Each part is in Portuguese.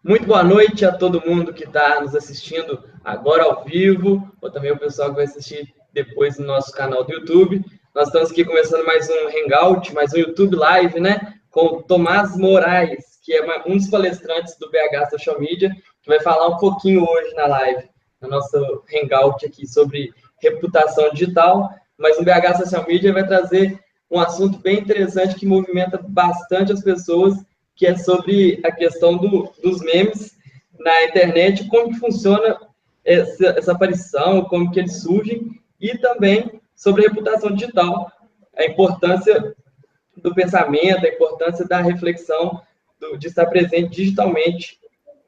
Muito boa noite a todo mundo que está nos assistindo agora ao vivo, ou também o pessoal que vai assistir depois no nosso canal do YouTube. Nós estamos aqui começando mais um Hangout, mais um YouTube Live, né? Com o Tomás Moraes, que é um dos palestrantes do BH Social Media, que vai falar um pouquinho hoje na live, no nosso Hangout aqui sobre reputação digital. Mas no BH Social Media vai trazer um assunto bem interessante que movimenta bastante as pessoas, que é sobre a questão dos memes na internet, como que funciona essa aparição, como que eles surgem, e também sobre a reputação digital, a importância do pensamento, a importância da reflexão, de estar presente digitalmente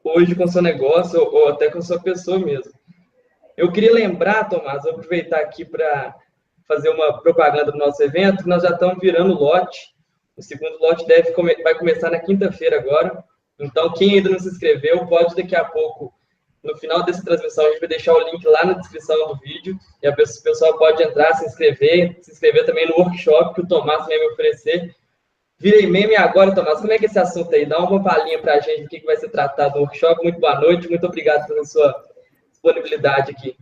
hoje com o seu negócio ou até com a sua pessoa mesmo. Eu queria lembrar, Tomás, vou aproveitar aqui para fazer uma propaganda do nosso evento, que nós já estamos virando lote. O segundo lote vai começar na quinta-feira agora. Então, quem ainda não se inscreveu, pode daqui a pouco, no final dessa transmissão, a gente vai deixar o link lá na descrição do vídeo. E o pessoal pode entrar, se inscrever também no workshop que o Tomás vai me oferecer. Virei meme agora, Tomás. Como é que é esse assunto aí? Dá uma palhinha para a gente do que vai ser tratado no workshop. Muito boa noite, muito obrigado pela sua disponibilidade aqui.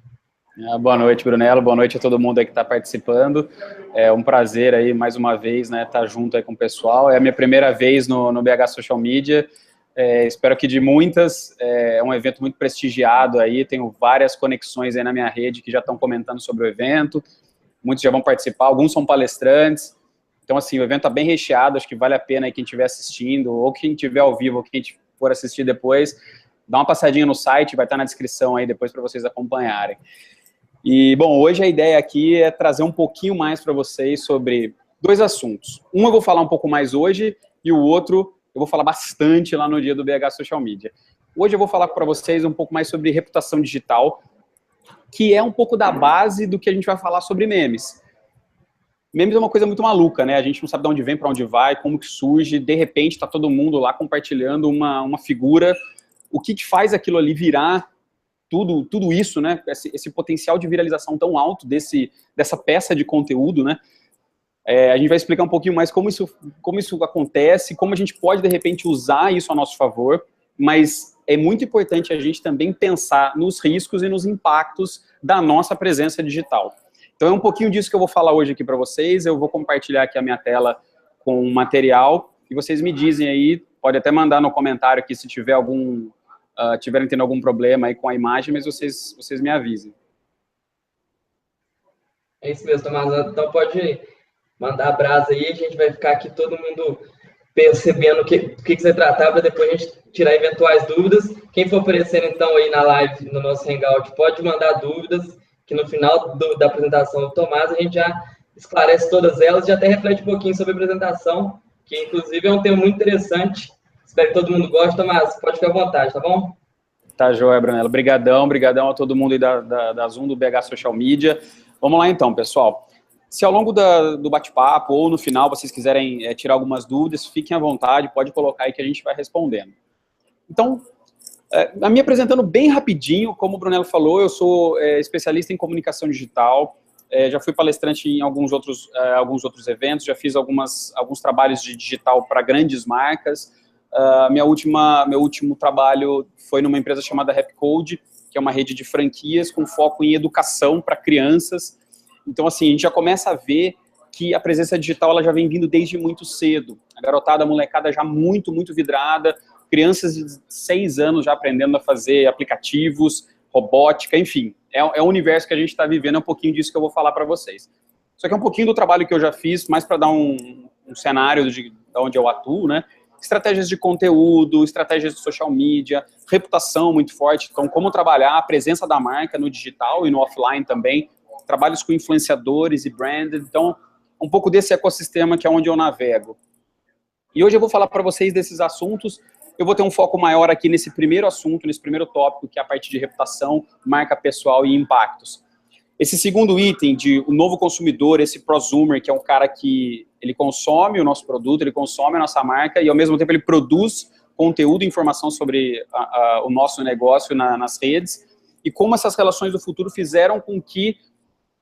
Boa noite, Brunello. Boa noite a todo mundo aí que está participando. É um prazer aí, mais uma vez, né, estar junto aí com o pessoal. É a minha primeira vez no BH Social Media. Espero que de muitas. É um evento muito prestigiado aí. Tenho várias conexões aí na minha rede que já estão comentando sobre o evento. Muitos já vão participar, alguns são palestrantes. Então, assim, o evento está bem recheado. Acho que vale a pena aí quem estiver assistindo, ou quem estiver ao vivo, ou quem for assistir depois, dá uma passadinha no site, vai estar na descrição aí depois para vocês acompanharem. E, bom, hoje a ideia aqui é trazer um pouquinho mais para vocês sobre dois assuntos. Um eu vou falar um pouco mais hoje e o outro eu vou falar bastante lá no dia do BH Social Media. Hoje eu vou falar para vocês um pouco mais sobre reputação digital, que é um pouco da base do que a gente vai falar sobre memes. Memes é uma coisa muito maluca, né? A gente não sabe de onde vem, para onde vai, como que surge, de repente está todo mundo lá compartilhando uma figura. O que faz aquilo ali virar tudo isso, né, esse potencial de viralização tão alto dessa peça de conteúdo, né, a gente vai explicar um pouquinho mais como isso acontece, como a gente pode, de repente, usar isso a nosso favor, mas é muito importante a gente também pensar nos riscos e nos impactos da nossa presença digital. Então, é um pouquinho disso que eu vou falar hoje aqui para vocês. Eu vou compartilhar aqui a minha tela com o material, e vocês me dizem aí, pode até mandar no comentário aqui se tiver tiverem tendo algum problema aí com a imagem, mas vocês me avisem. É isso mesmo, Tomás. Então pode mandar a brasa aí, a gente vai ficar aqui todo mundo percebendo o que você vai tratar, para depois a gente tirar eventuais dúvidas. Quem for aparecendo então aí na live, no nosso Hangout, pode mandar dúvidas, que no final da apresentação do Tomás a gente já esclarece todas elas, já até reflete um pouquinho sobre a apresentação, que inclusive é um tema muito interessante. Espero que todo mundo goste. Tomás, pode ficar à vontade, tá bom? Tá joia, Brunello. Brigadão a todo mundo aí da Zoom, do BH Social Media. Vamos lá então, pessoal. Se ao longo do bate-papo ou no final vocês quiserem tirar algumas dúvidas, fiquem à vontade, pode colocar aí que a gente vai respondendo. Então, me apresentando bem rapidinho, como o Brunello falou, eu sou especialista em comunicação digital, já fui palestrante em alguns outros eventos, já fiz alguns trabalhos de digital para grandes marcas. Meu último trabalho foi numa empresa chamada Rapcode, que é uma rede de franquias com foco em educação para crianças. Então, assim, a gente já começa a ver que a presença digital ela já vem vindo desde muito cedo. A garotada, a molecada já muito vidrada, crianças de 6 anos já aprendendo a fazer aplicativos, robótica, enfim. É o universo que a gente está vivendo, é um pouquinho disso que eu vou falar para vocês. Isso aqui é um pouquinho do trabalho que eu já fiz, mais para dar um cenário de onde eu atuo, né? Estratégias de conteúdo, estratégias de social media, reputação muito forte, então como trabalhar a presença da marca no digital e no offline também, trabalhos com influenciadores e branded, então um pouco desse ecossistema que é onde eu navego. E hoje eu vou falar para vocês desses assuntos, eu vou ter um foco maior aqui nesse primeiro assunto, nesse primeiro tópico, que é a parte de reputação, marca pessoal e impactos. Esse segundo item de o novo consumidor, esse prosumer, que é um cara que ele consome o nosso produto, ele consome a nossa marca e, ao mesmo tempo, ele produz conteúdo e informação sobre o nosso negócio nas redes, e como essas relações do futuro fizeram com que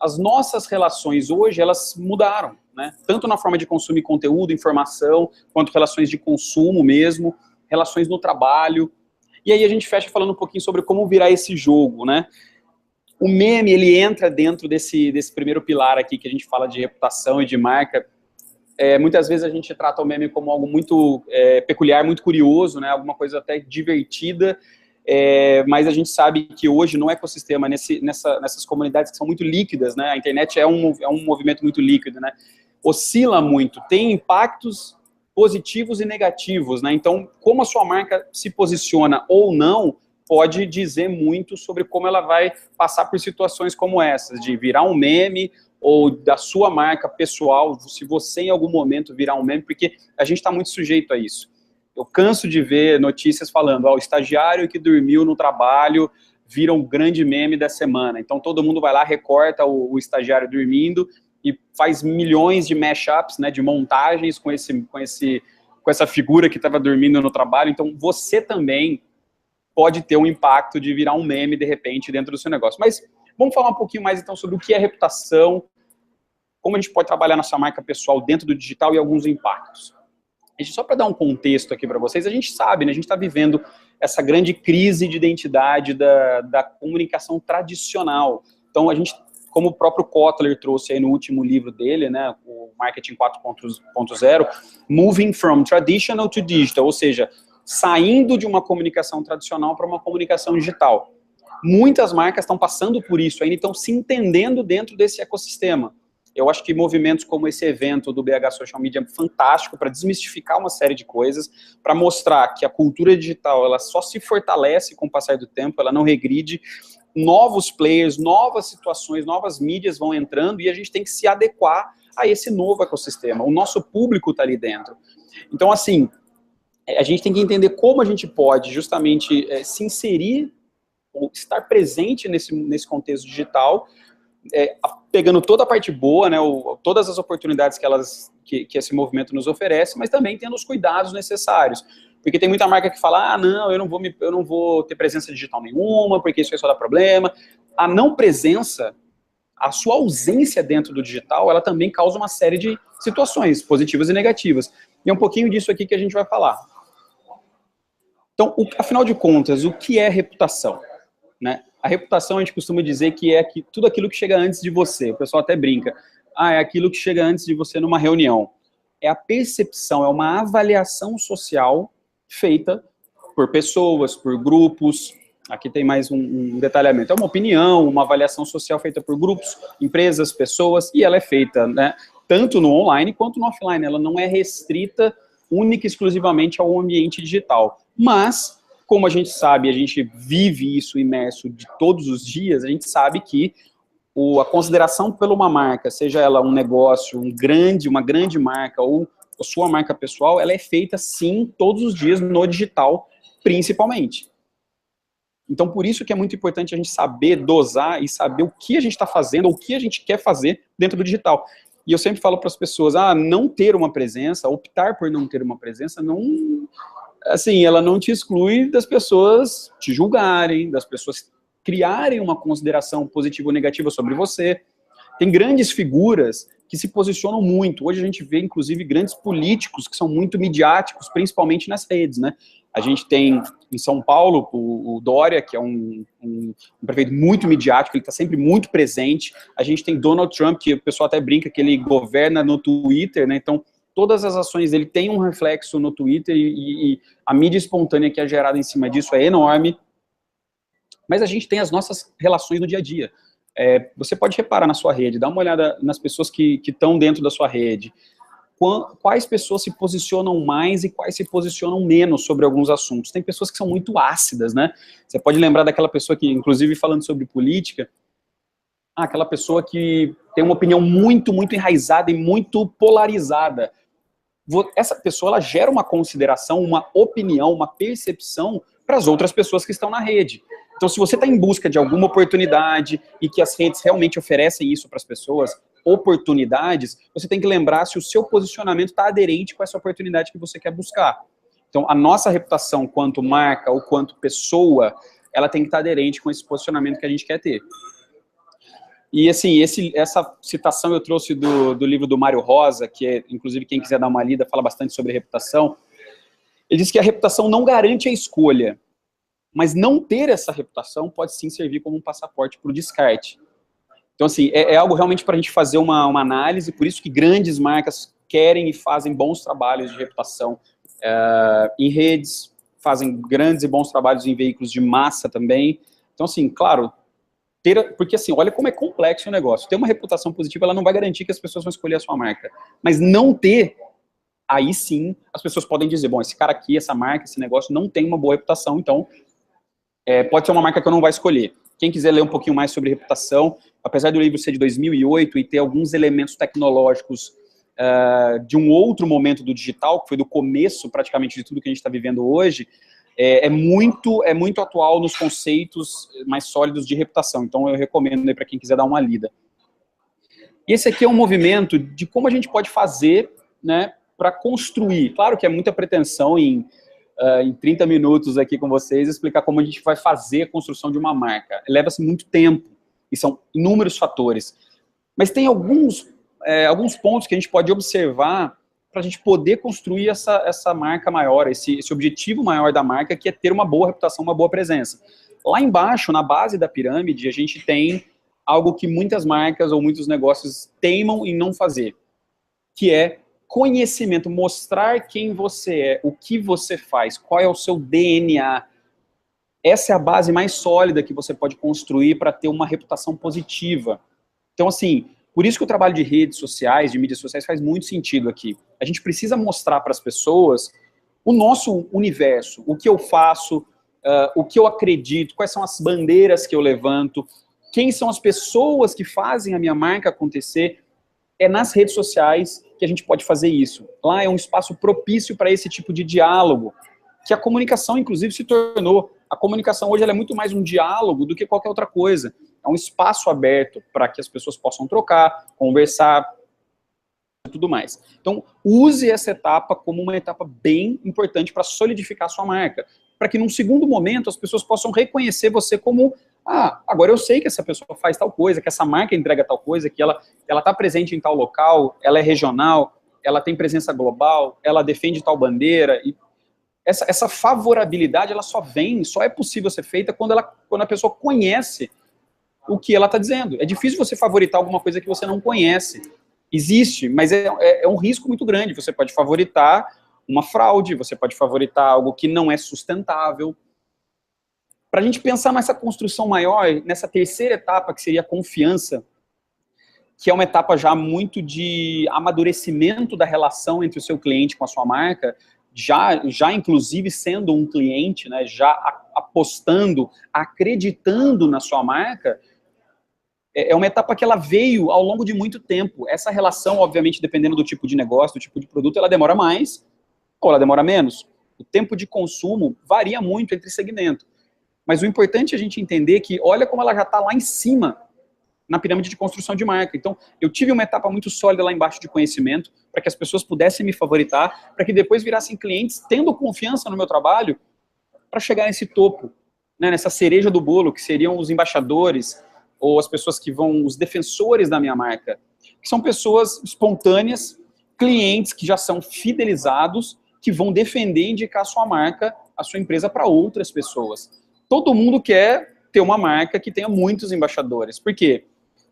as nossas relações hoje, elas mudaram, né? Tanto na forma de consumir conteúdo, informação, quanto relações de consumo mesmo, relações no trabalho. E aí a gente fecha falando um pouquinho sobre como virar esse jogo, né? O meme, ele entra dentro desse primeiro pilar aqui, que a gente fala de reputação e de marca. Muitas vezes a gente trata o meme como algo muito peculiar, muito curioso, né? Alguma coisa até divertida, mas a gente sabe que hoje no ecossistema, nessas comunidades que são muito líquidas, né? A internet é um movimento muito líquido, né? Oscila muito, tem impactos positivos e negativos, né? Então, como a sua marca se posiciona ou não, pode dizer muito sobre como ela vai passar por situações como essas, de virar um meme, ou da sua marca pessoal, se você em algum momento virar um meme, porque a gente está muito sujeito a isso. Eu canso de ver notícias falando, o estagiário que dormiu no trabalho vira um grande meme da semana. Então todo mundo vai lá, recorta o estagiário dormindo e faz milhões de mashups, né, de montagens com essa figura que estava dormindo no trabalho. Então você também pode ter um impacto de virar um meme, de repente, dentro do seu negócio. Mas vamos falar um pouquinho mais, então, sobre o que é reputação, como a gente pode trabalhar nossa marca pessoal dentro do digital e alguns impactos. Só para dar um contexto aqui para vocês, a gente sabe, né, a gente está vivendo essa grande crise de identidade da comunicação tradicional. Então, a gente, como o próprio Kotler trouxe aí no último livro dele, né, o Marketing 4.0, Moving from Traditional to Digital, ou seja, saindo de uma comunicação tradicional para uma comunicação digital. Muitas marcas estão passando por isso ainda, estão se entendendo dentro desse ecossistema. Eu acho que movimentos como esse evento do BH Social Media é fantástico para desmistificar uma série de coisas, para mostrar que a cultura digital ela só se fortalece com o passar do tempo, ela não regride. Novos players, novas situações, novas mídias vão entrando e a gente tem que se adequar a esse novo ecossistema. O nosso público está ali dentro. Então, assim, a gente tem que entender como a gente pode justamente se inserir ou estar presente nesse contexto digital, pegando toda a parte boa, né, todas as oportunidades que esse movimento nos oferece, mas também tendo os cuidados necessários. Porque tem muita marca que fala, não, eu não vou ter presença digital nenhuma, porque isso aí só dá problema. A não presença, a sua ausência dentro do digital, ela também causa uma série de situações positivas e negativas. E é um pouquinho disso aqui que a gente vai falar. Então, afinal de contas, o que é reputação? Né? A reputação, a gente costuma dizer que é tudo aquilo que chega antes de você. O pessoal até brinca. É aquilo que chega antes de você numa reunião. É a percepção, é uma avaliação social feita por pessoas, por grupos. Aqui tem mais um detalhamento. É uma opinião, uma avaliação social feita por grupos, empresas, pessoas, e ela é feita, né, tanto no online quanto no offline. Ela não é restrita única e exclusivamente ao ambiente digital. Mas, como a gente sabe, a gente vive isso imerso de todos os dias, a gente sabe que a consideração por uma marca, seja ela um negócio, uma grande marca ou a sua marca pessoal, ela é feita, sim, todos os dias no digital, principalmente. Então, por isso que é muito importante a gente saber dosar e saber o que a gente está fazendo, ou o que a gente quer fazer dentro do digital. E eu sempre falo para as pessoas, não ter uma presença, optar por não ter uma presença, não, assim, ela não te exclui das pessoas te julgarem, das pessoas criarem uma consideração positiva ou negativa sobre você. Tem grandes figuras que se posicionam muito. Hoje a gente vê, inclusive, grandes políticos que são muito midiáticos, principalmente nas redes, né? A gente tem em São Paulo o Dória, que é um prefeito muito midiático, ele está sempre muito presente. A gente tem Donald Trump, que o pessoal até brinca que ele governa no Twitter, né? Então, todas as ações dele têm um reflexo no Twitter e a mídia espontânea que é gerada em cima disso é enorme. Mas a gente tem as nossas relações no dia a dia. Você pode reparar na sua rede, dá uma olhada nas pessoas que estão dentro da sua rede. Quais pessoas se posicionam mais e quais se posicionam menos sobre alguns assuntos. Tem pessoas que são muito ácidas, né? Você pode lembrar daquela pessoa que, inclusive falando sobre política, aquela pessoa que tem uma opinião muito, muito enraizada e muito polarizada. Essa pessoa, ela gera uma consideração, uma opinião, uma percepção para as outras pessoas que estão na rede. Então, se você está em busca de alguma oportunidade e que as redes realmente oferecem isso para as pessoas, oportunidades, você tem que lembrar se o seu posicionamento está aderente com essa oportunidade que você quer buscar. Então, a nossa reputação quanto marca ou quanto pessoa, ela tem que estar aderente com esse posicionamento que a gente quer ter. E, assim, essa citação eu trouxe do livro do Mário Rosa, que é, inclusive, quem quiser dar uma lida, fala bastante sobre reputação. Ele diz que a reputação não garante a escolha, Mas não ter essa reputação pode sim servir como um passaporte para o descarte. Então, assim, é algo realmente para a gente fazer uma análise, por isso que grandes marcas querem e fazem bons trabalhos de reputação em redes, fazem grandes e bons trabalhos em veículos de massa também. Então, assim, claro, porque assim, olha como é complexo o negócio. Ter uma reputação positiva, ela não vai garantir que as pessoas vão escolher a sua marca. Mas não ter, aí sim, as pessoas podem dizer, bom, esse cara aqui, essa marca, esse negócio não tem uma boa reputação, então pode ser uma marca que eu não vou escolher. Quem quiser ler um pouquinho mais sobre reputação, apesar do livro ser de 2008 e ter alguns elementos tecnológicos de um outro momento do digital, que foi do começo praticamente de tudo que a gente está vivendo hoje, é muito atual nos conceitos mais sólidos de reputação. Então eu recomendo para quem quiser dar uma lida. E esse aqui é um movimento de como a gente pode fazer, né, para construir. Claro que é muita pretensão em 30 minutos aqui com vocês, explicar como a gente vai fazer a construção de uma marca. Leva-se muito tempo, e são inúmeros fatores. Mas tem alguns pontos que a gente pode observar para a gente poder construir essa marca maior, esse objetivo maior da marca, que é ter uma boa reputação, uma boa presença. Lá embaixo, na base da pirâmide, a gente tem algo que muitas marcas ou muitos negócios teimam em não fazer, que é conhecimento, mostrar quem você é, o que você faz, qual é o seu DNA. Essa é a base mais sólida que você pode construir para ter uma reputação positiva. Então, assim, por isso que o trabalho de redes sociais, de mídias sociais, faz muito sentido aqui. A gente precisa mostrar para as pessoas o nosso universo, o que eu faço, o que eu acredito, quais são as bandeiras que eu levanto, quem são as pessoas que fazem a minha marca acontecer. É nas redes sociais que a gente pode fazer isso. Lá é um espaço propício para esse tipo de diálogo, que a comunicação, inclusive, se tornou. A comunicação hoje ela é muito mais um diálogo do que qualquer outra coisa. É um espaço aberto para que as pessoas possam trocar, conversar e tudo mais. Então, use essa etapa como uma etapa bem importante para solidificar a sua marca, para que num segundo momento as pessoas possam reconhecer você como agora eu sei que essa pessoa faz tal coisa, que essa marca entrega tal coisa, que ela está presente em tal local, ela é regional, ela tem presença global, ela defende tal bandeira. E essa favorabilidade, ela só é possível ser feita quando a pessoa conhece o que ela está dizendo. É difícil você favoritar alguma coisa que você não conhece. Existe, mas é um risco muito grande. Você pode favoritar uma fraude, você pode favoritar algo que não é sustentável. Para a gente pensar nessa construção maior, nessa terceira etapa, que seria a confiança, que é uma etapa já muito de amadurecimento da relação entre o seu cliente com a sua marca, já inclusive sendo um cliente, né, já apostando, acreditando na sua marca, é uma etapa que ela veio ao longo de muito tempo. Essa relação, obviamente, dependendo do tipo de negócio, do tipo de produto, ela demora mais ou ela demora menos. O tempo de consumo varia muito entre segmentos. Mas o importante é a gente entender que, olha como ela já está lá em cima, na pirâmide de construção de marca. Então, eu tive uma etapa muito sólida lá embaixo de conhecimento, para que as pessoas pudessem me favoritar, para que depois virassem clientes, tendo confiança no meu trabalho, para chegar nesse topo, né, nessa cereja do bolo, que seriam os embaixadores, ou as pessoas que os defensores da minha marca, que são pessoas espontâneas, clientes que já são fidelizados, que vão defender e indicar a sua marca, a sua empresa para outras pessoas. Todo mundo quer ter uma marca que tenha muitos embaixadores. Por quê?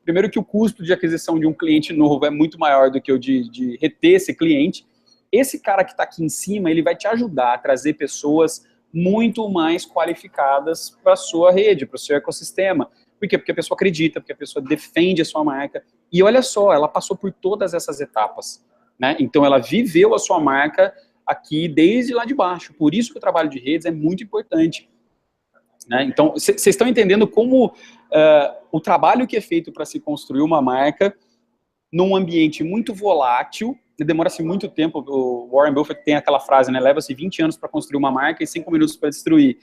Primeiro que o custo de aquisição de um cliente novo é muito maior do que o de reter esse cliente. Esse cara que está aqui em cima, ele vai te ajudar a trazer pessoas muito mais qualificadas para a sua rede, para o seu ecossistema. Por quê? Porque a pessoa acredita, porque a pessoa defende a sua marca. E olha só, ela passou por todas essas etapas, né? Então ela viveu a sua marca aqui desde lá de baixo. Por isso que o trabalho de redes é muito importante. Né? Então, vocês estão entendendo como o trabalho que é feito para se construir uma marca num ambiente muito volátil, demora-se muito tempo. O Warren Buffett tem aquela frase, né? Leva-se 20 anos para construir uma marca e 5 minutos para destruir.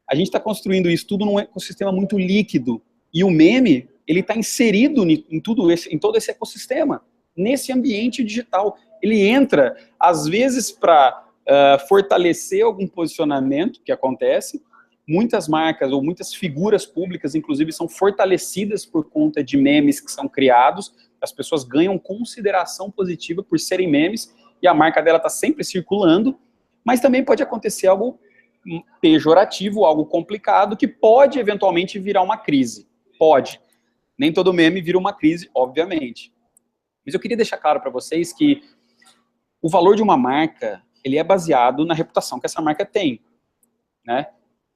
A gente está construindo isso tudo num ecossistema muito líquido. E o meme, ele está inserido em todo esse ecossistema, nesse ambiente digital. Ele entra, às vezes, para fortalecer algum posicionamento que acontece. Muitas marcas ou muitas figuras públicas, inclusive, são fortalecidas por conta de memes que são criados. As pessoas ganham consideração positiva por serem memes e a marca dela está sempre circulando. Mas também pode acontecer algo pejorativo, algo complicado, que pode eventualmente virar uma crise. Pode. Nem todo meme vira uma crise, obviamente. Mas eu queria deixar claro para vocês que o valor de uma marca, ele é baseado na reputação que essa marca tem, né?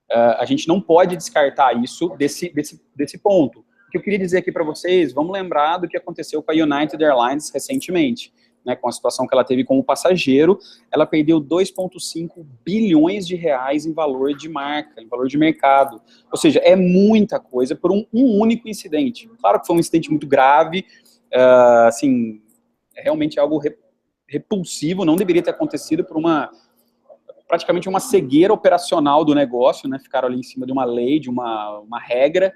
A gente não pode descartar isso desse ponto. O que eu queria dizer aqui para vocês, vamos lembrar do que aconteceu com a United Airlines recentemente, né, com a situação que ela teve como passageiro, ela perdeu 2,5 bilhões de reais em valor de marca, em valor de mercado. Ou seja, é muita coisa por um único incidente. Claro que foi um incidente muito grave, assim, realmente é algo repulsivo, não deveria ter acontecido por praticamente uma cegueira operacional do negócio, né? Ficaram ali em cima de uma lei, de uma regra,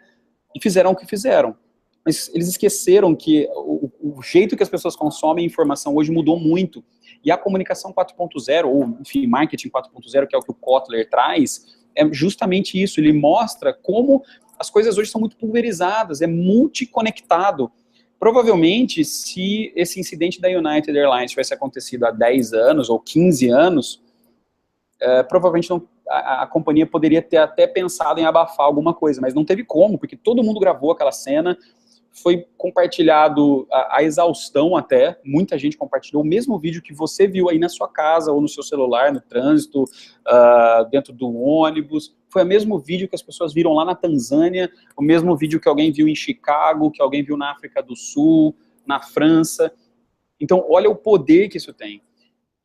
e fizeram o que fizeram. Mas eles esqueceram que o jeito que as pessoas consomem informação hoje mudou muito. E a comunicação 4.0, ou, enfim, marketing 4.0, que é o que o Kotler traz, é justamente isso. Ele mostra como as coisas hoje são muito pulverizadas, é multiconectado. Provavelmente, se esse incidente da United Airlines tivesse acontecido há 10 anos ou 15 anos, provavelmente a companhia poderia ter até pensado em abafar alguma coisa, mas não teve como, porque todo mundo gravou aquela cena, foi compartilhado a exaustão até, muita gente compartilhou o mesmo vídeo que você viu aí na sua casa, ou no seu celular, no trânsito, dentro do ônibus, foi o mesmo vídeo que as pessoas viram lá na Tanzânia, o mesmo vídeo que alguém viu em Chicago, que alguém viu na África do Sul, na França. Então, olha o poder que isso tem.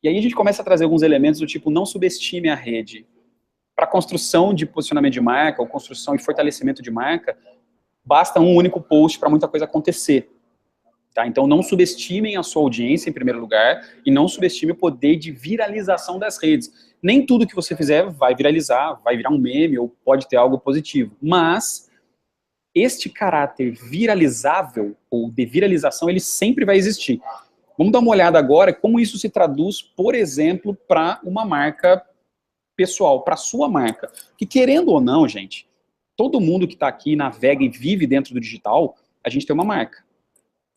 E aí a gente começa a trazer alguns elementos do tipo, não subestime a rede. Para construção de posicionamento de marca, ou construção e fortalecimento de marca, basta um único post para muita coisa acontecer. Tá? Então não subestimem a sua audiência em primeiro lugar, e não subestime o poder de viralização das redes. Nem tudo que você fizer vai viralizar, vai virar um meme, ou pode ter algo positivo. Mas este caráter viralizável, ou de viralização, ele sempre vai existir. Vamos dar uma olhada agora como isso se traduz, por exemplo, para uma marca pessoal, para a sua marca. Que querendo ou não, gente, todo mundo que está aqui, navega e vive dentro do digital, a gente tem uma marca.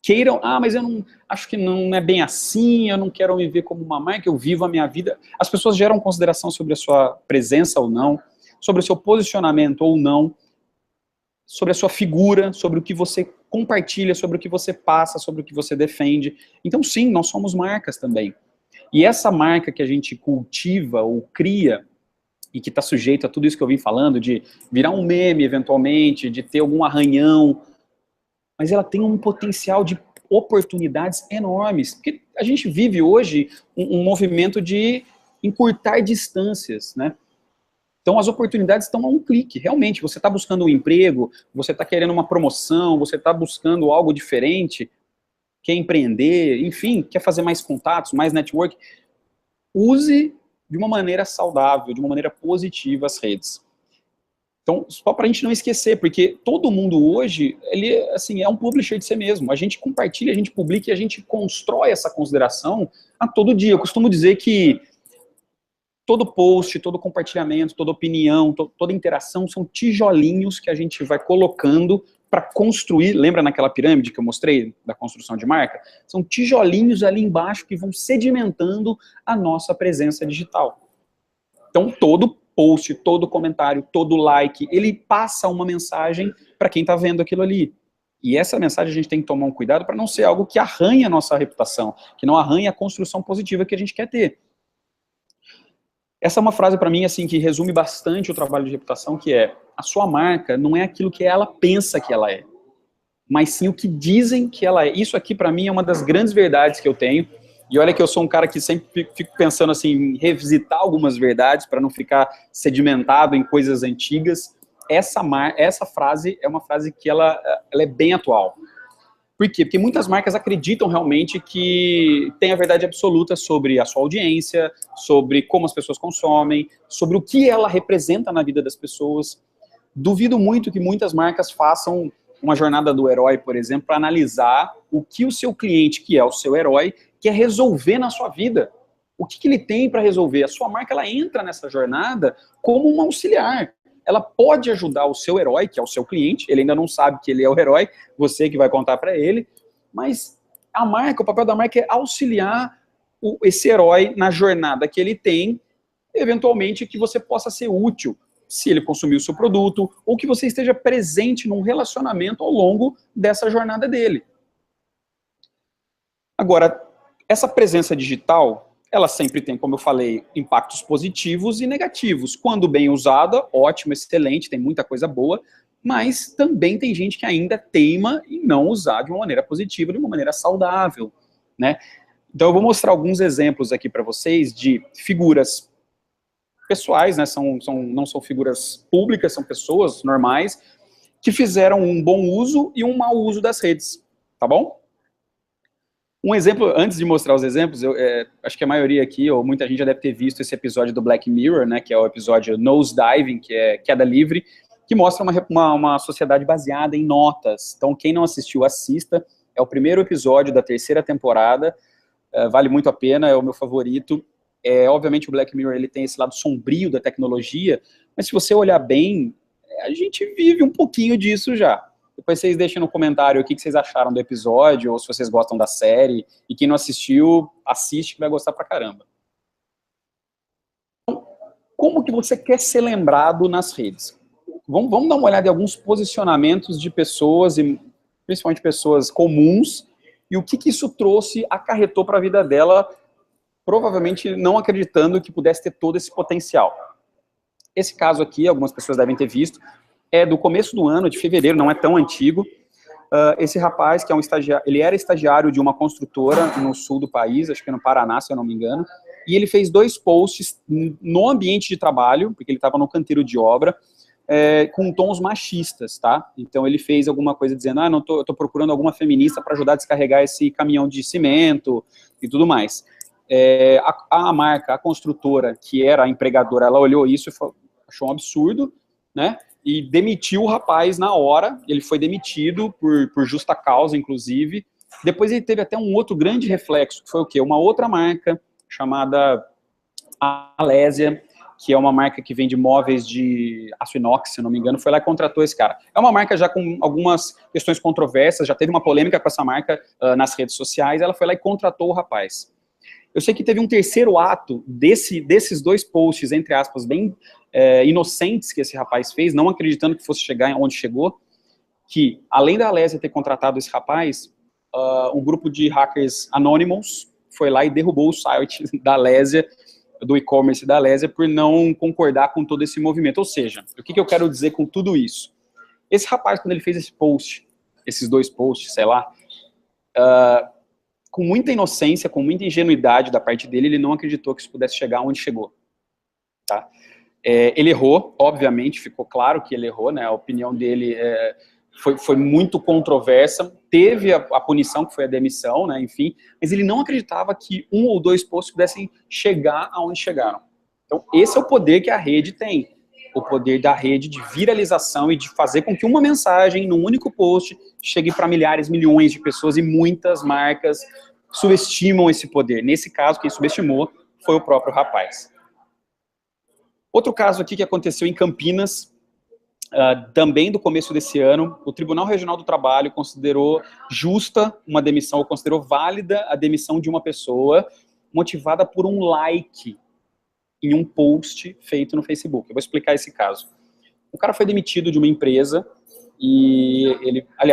Queiram, mas eu não acho que não é bem assim, eu não quero me ver como uma marca, eu vivo a minha vida. As pessoas geram consideração sobre a sua presença ou não, sobre o seu posicionamento ou não, sobre a sua figura, sobre o que você compartilha, sobre o que você passa, sobre o que você defende. Então, sim, nós somos marcas também. E essa marca que a gente cultiva ou cria, e que está sujeito a tudo isso que eu vim falando, de virar um meme, eventualmente, de ter algum arranhão, mas ela tem um potencial de oportunidades enormes. Porque a gente vive hoje um movimento de encurtar distâncias, né? Então, as oportunidades estão a um clique. Realmente, você está buscando um emprego, você está querendo uma promoção, você está buscando algo diferente, quer empreender, enfim, quer fazer mais contatos, mais network. Use de uma maneira saudável, de uma maneira positiva as redes. Então, só para a gente não esquecer, porque todo mundo hoje, ele assim, é um publisher de si mesmo. A gente compartilha, a gente publica e a gente constrói essa consideração a todo dia. Eu costumo dizer que todo post, todo compartilhamento, toda opinião, toda interação são tijolinhos que a gente vai colocando para construir, lembra naquela pirâmide que eu mostrei, da construção de marca? São tijolinhos ali embaixo que vão sedimentando a nossa presença digital. Então, todo post, todo comentário, todo like, ele passa uma mensagem para quem está vendo aquilo ali. E essa mensagem a gente tem que tomar um cuidado para não ser algo que arranhe a nossa reputação, que não arranhe a construção positiva que a gente quer ter. Essa é uma frase para mim assim que resume bastante o trabalho de reputação, que é: a sua marca não é aquilo que ela pensa que ela é, mas sim o que dizem que ela é. Isso aqui para mim é uma das grandes verdades que eu tenho. E olha que eu sou um cara que sempre fico pensando assim em revisitar algumas verdades para não ficar sedimentado em coisas antigas. Essa frase é uma frase que ela é bem atual. Por quê? Porque muitas marcas acreditam realmente que tem a verdade absoluta sobre a sua audiência, sobre como as pessoas consomem, sobre o que ela representa na vida das pessoas. Duvido muito que muitas marcas façam uma jornada do herói, por exemplo, para analisar o que o seu cliente, que é o seu herói, quer resolver na sua vida. O que ele tem para resolver? A sua marca, ela entra nessa jornada como um auxiliar. Ela pode ajudar o seu herói, que é o seu cliente, ele ainda não sabe que ele é o herói, você que vai contar para ele, mas a marca, o papel da marca é auxiliar esse herói na jornada que ele tem, eventualmente que você possa ser útil se ele consumir o seu produto, ou que você esteja presente num relacionamento ao longo dessa jornada dele. Agora, essa presença digital, ela sempre tem, como eu falei, impactos positivos e negativos. Quando bem usada, ótimo, excelente, tem muita coisa boa, mas também tem gente que ainda teima em não usar de uma maneira positiva, de uma maneira saudável, né? Então eu vou mostrar alguns exemplos aqui para vocês de figuras pessoais, né? Não são figuras públicas, são pessoas normais que fizeram um bom uso e um mau uso das redes, tá bom? Um exemplo, antes de mostrar os exemplos, acho que a maioria aqui, ou muita gente já deve ter visto esse episódio do Black Mirror, né, que é o episódio Nose Diving, que é queda livre, que mostra uma sociedade baseada em notas. Então, quem não assistiu, assista. É o primeiro episódio da 3ª temporada, vale muito a pena, é o meu favorito. Obviamente, o Black Mirror ele tem esse lado sombrio da tecnologia, mas se você olhar bem, a gente vive um pouquinho disso já. Depois vocês deixem no comentário o que vocês acharam do episódio, ou se vocês gostam da série. E quem não assistiu, assiste que vai gostar pra caramba. Então, como que você quer ser lembrado nas redes? Vamos dar uma olhada em alguns posicionamentos de pessoas, e principalmente pessoas comuns, e o que isso acarretou para a vida dela, provavelmente não acreditando que pudesse ter todo esse potencial. Esse caso aqui, algumas pessoas devem ter visto, é do começo do ano, de fevereiro, não é tão antigo. Esse rapaz, que é um estagiário, ele era estagiário de uma construtora no sul do país, acho que no Paraná, se eu não me engano, e ele fez 2 posts no ambiente de trabalho, porque ele estava no canteiro de obra, com tons machistas, tá? Então ele fez alguma coisa dizendo, eu tô procurando alguma feminista para ajudar a descarregar esse caminhão de cimento e tudo mais. A marca, a construtora, que era a empregadora, ela olhou isso e achou um absurdo, né? E demitiu o rapaz na hora. Ele foi demitido por justa causa, inclusive. Depois ele teve até um outro grande reflexo, que foi o quê? Uma outra marca chamada Alésia, que é uma marca que vende móveis de aço inox, se não me engano, foi lá e contratou esse cara. É uma marca já com algumas questões controversas, já teve uma polêmica com essa marca nas redes sociais, ela foi lá e contratou o rapaz. Eu sei que teve um terceiro ato desses 2 posts, entre aspas, bem inocentes que esse rapaz fez, não acreditando que fosse chegar onde chegou, que, além da Alésia ter contratado esse rapaz, um grupo de hackers anônimos foi lá e derrubou o site da Alésia, do e-commerce da Alésia, por não concordar com todo esse movimento. Ou seja, o que eu quero dizer com tudo isso? Esse rapaz, quando ele fez esse post, esses 2 posts, sei lá, com muita inocência, com muita ingenuidade da parte dele, ele não acreditou que isso pudesse chegar onde chegou. Tá? Ele errou, obviamente, ficou claro que ele errou, né? A opinião dele foi muito controversa, teve a punição, que foi a demissão, né? Enfim, mas ele não acreditava que 1 ou 2 posts pudessem chegar aonde chegaram. Então, esse é o poder que a rede tem, o poder da rede de viralização e de fazer com que uma mensagem, num único post, chegue para milhares, milhões de pessoas, e muitas marcas subestimam esse poder. Nesse caso, quem subestimou foi o próprio rapaz. Outro caso aqui que aconteceu em Campinas, também do começo desse ano, o Tribunal Regional do Trabalho considerou justa uma demissão, ou considerou válida a demissão de uma pessoa motivada por um like em um post feito no Facebook. Eu vou explicar esse caso. O cara foi demitido de uma empresa e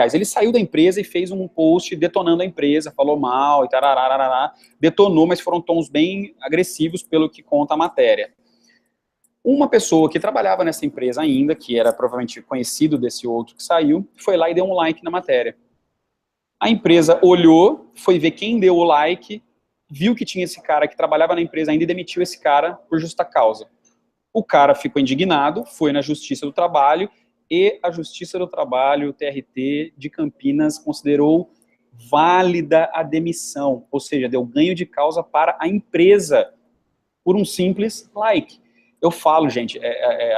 ele saiu da empresa e fez um post detonando a empresa, falou mal e tarararará, detonou, mas foram tons bem agressivos pelo que conta a matéria. Uma pessoa que trabalhava nessa empresa ainda, que era provavelmente conhecido desse outro que saiu, foi lá e deu um like na matéria. A empresa olhou, foi ver quem deu o like, viu que tinha esse cara que trabalhava na empresa ainda e demitiu esse cara por justa causa. O cara ficou indignado, foi na Justiça do Trabalho, e a Justiça do Trabalho, o TRT de Campinas, considerou válida a demissão, ou seja, deu ganho de causa para a empresa por um simples like. Eu falo, gente,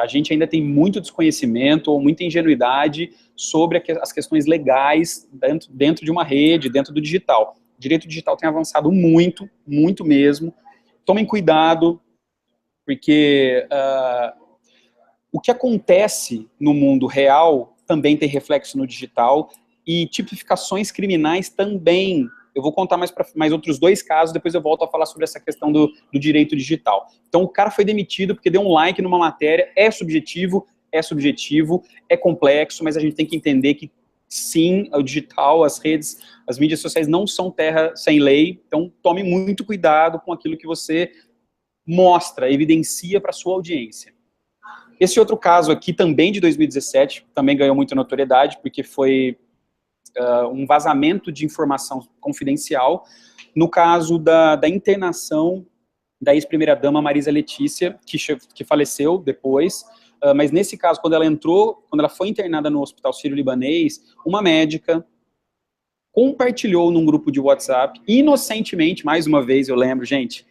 a gente ainda tem muito desconhecimento ou muita ingenuidade sobre as questões legais dentro de uma rede, dentro do digital. O direito digital tem avançado muito, muito mesmo. Tomem cuidado, porque o que acontece no mundo real também tem reflexo no digital, e tipificações criminais também Eu vou contar mais outros 2 casos, depois eu volto a falar sobre essa questão do direito digital. Então, o cara foi demitido porque deu um like numa matéria, é subjetivo, é complexo, mas a gente tem que entender que, sim, o digital, as redes, as mídias sociais não são terra sem lei, então tome muito cuidado com aquilo que você mostra, evidencia para a sua audiência. Esse outro caso aqui, também de 2017, também ganhou muita notoriedade, porque foi um vazamento de informação confidencial, no caso da internação da ex-primeira-dama Marisa Letícia, que faleceu depois, mas nesse caso, quando ela foi internada no Hospital Sírio-Libanês, uma médica compartilhou num grupo de WhatsApp, inocentemente, mais uma vez, eu lembro, gente,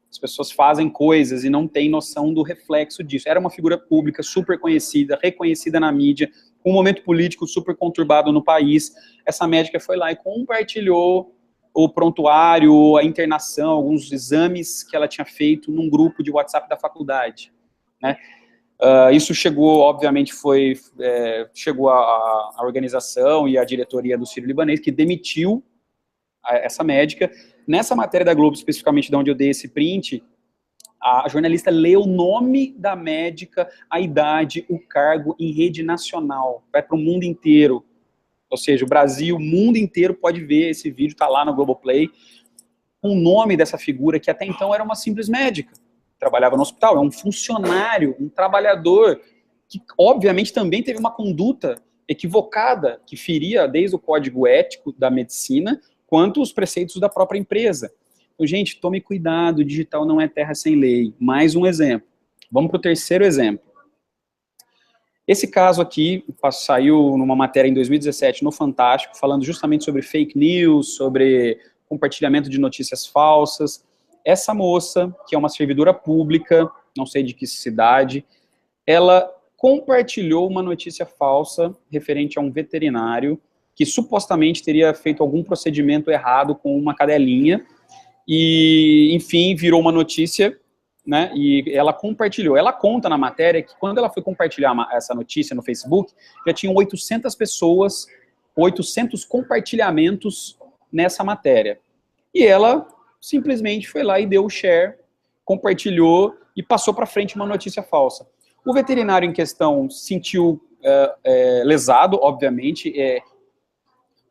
as pessoas fazem coisas e não têm noção do reflexo disso. Era uma figura pública super conhecida, reconhecida na mídia, com um momento político super conturbado no país. Essa médica foi lá e compartilhou o prontuário, a internação, alguns exames que ela tinha feito num grupo de WhatsApp da faculdade, né? Isso chegou, obviamente, chegou a organização e a diretoria do Sírio-Libanês, que demitiu essa médica. Nessa matéria da Globo, especificamente de onde eu dei esse print, a jornalista lê o nome da médica, a idade, o cargo em rede nacional, vai para o mundo inteiro. Ou seja, o Brasil, o mundo inteiro pode ver esse vídeo, está lá no Globoplay, o nome dessa figura, que até então era uma simples médica, trabalhava no hospital, é um funcionário, um trabalhador, que obviamente também teve uma conduta equivocada, que feria desde o código ético da medicina, quanto os preceitos da própria empresa. Então, gente, tome cuidado, o digital não é terra sem lei. Mais um exemplo. Vamos para o terceiro exemplo. Esse caso aqui saiu numa matéria em 2017 no Fantástico, falando justamente sobre fake news, sobre compartilhamento de notícias falsas. Essa moça, que é uma servidora pública, não sei de que cidade, ela compartilhou uma notícia falsa referente a um veterinário que supostamente teria feito algum procedimento errado com uma cadelinha e, enfim, virou uma notícia, né, e ela compartilhou. Ela conta na matéria que quando ela foi compartilhar essa notícia no Facebook, já tinham 800 pessoas, 800 compartilhamentos nessa matéria. E ela simplesmente foi lá e deu o share, compartilhou e passou para frente uma notícia falsa. O veterinário em questão se sentiu lesado, obviamente.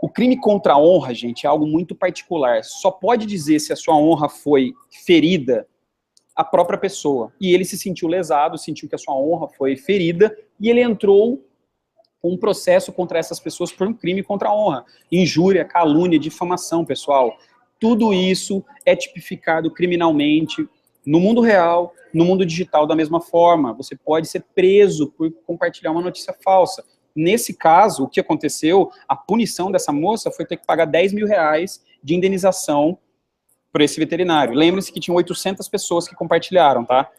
O crime contra a honra, gente, é algo muito particular. Só pode dizer se a sua honra foi ferida a própria pessoa. E ele se sentiu lesado, sentiu que a sua honra foi ferida, e ele entrou com um processo contra essas pessoas por um crime contra a honra. Injúria, calúnia, difamação, pessoal. Tudo isso é tipificado criminalmente no mundo real, no mundo digital da mesma forma. Você pode ser preso por compartilhar uma notícia falsa. Nesse caso, o que aconteceu, a punição dessa moça foi ter que pagar 10 mil reais de indenização por esse veterinário. Lembre-se que tinham 800 pessoas que compartilharam, tá?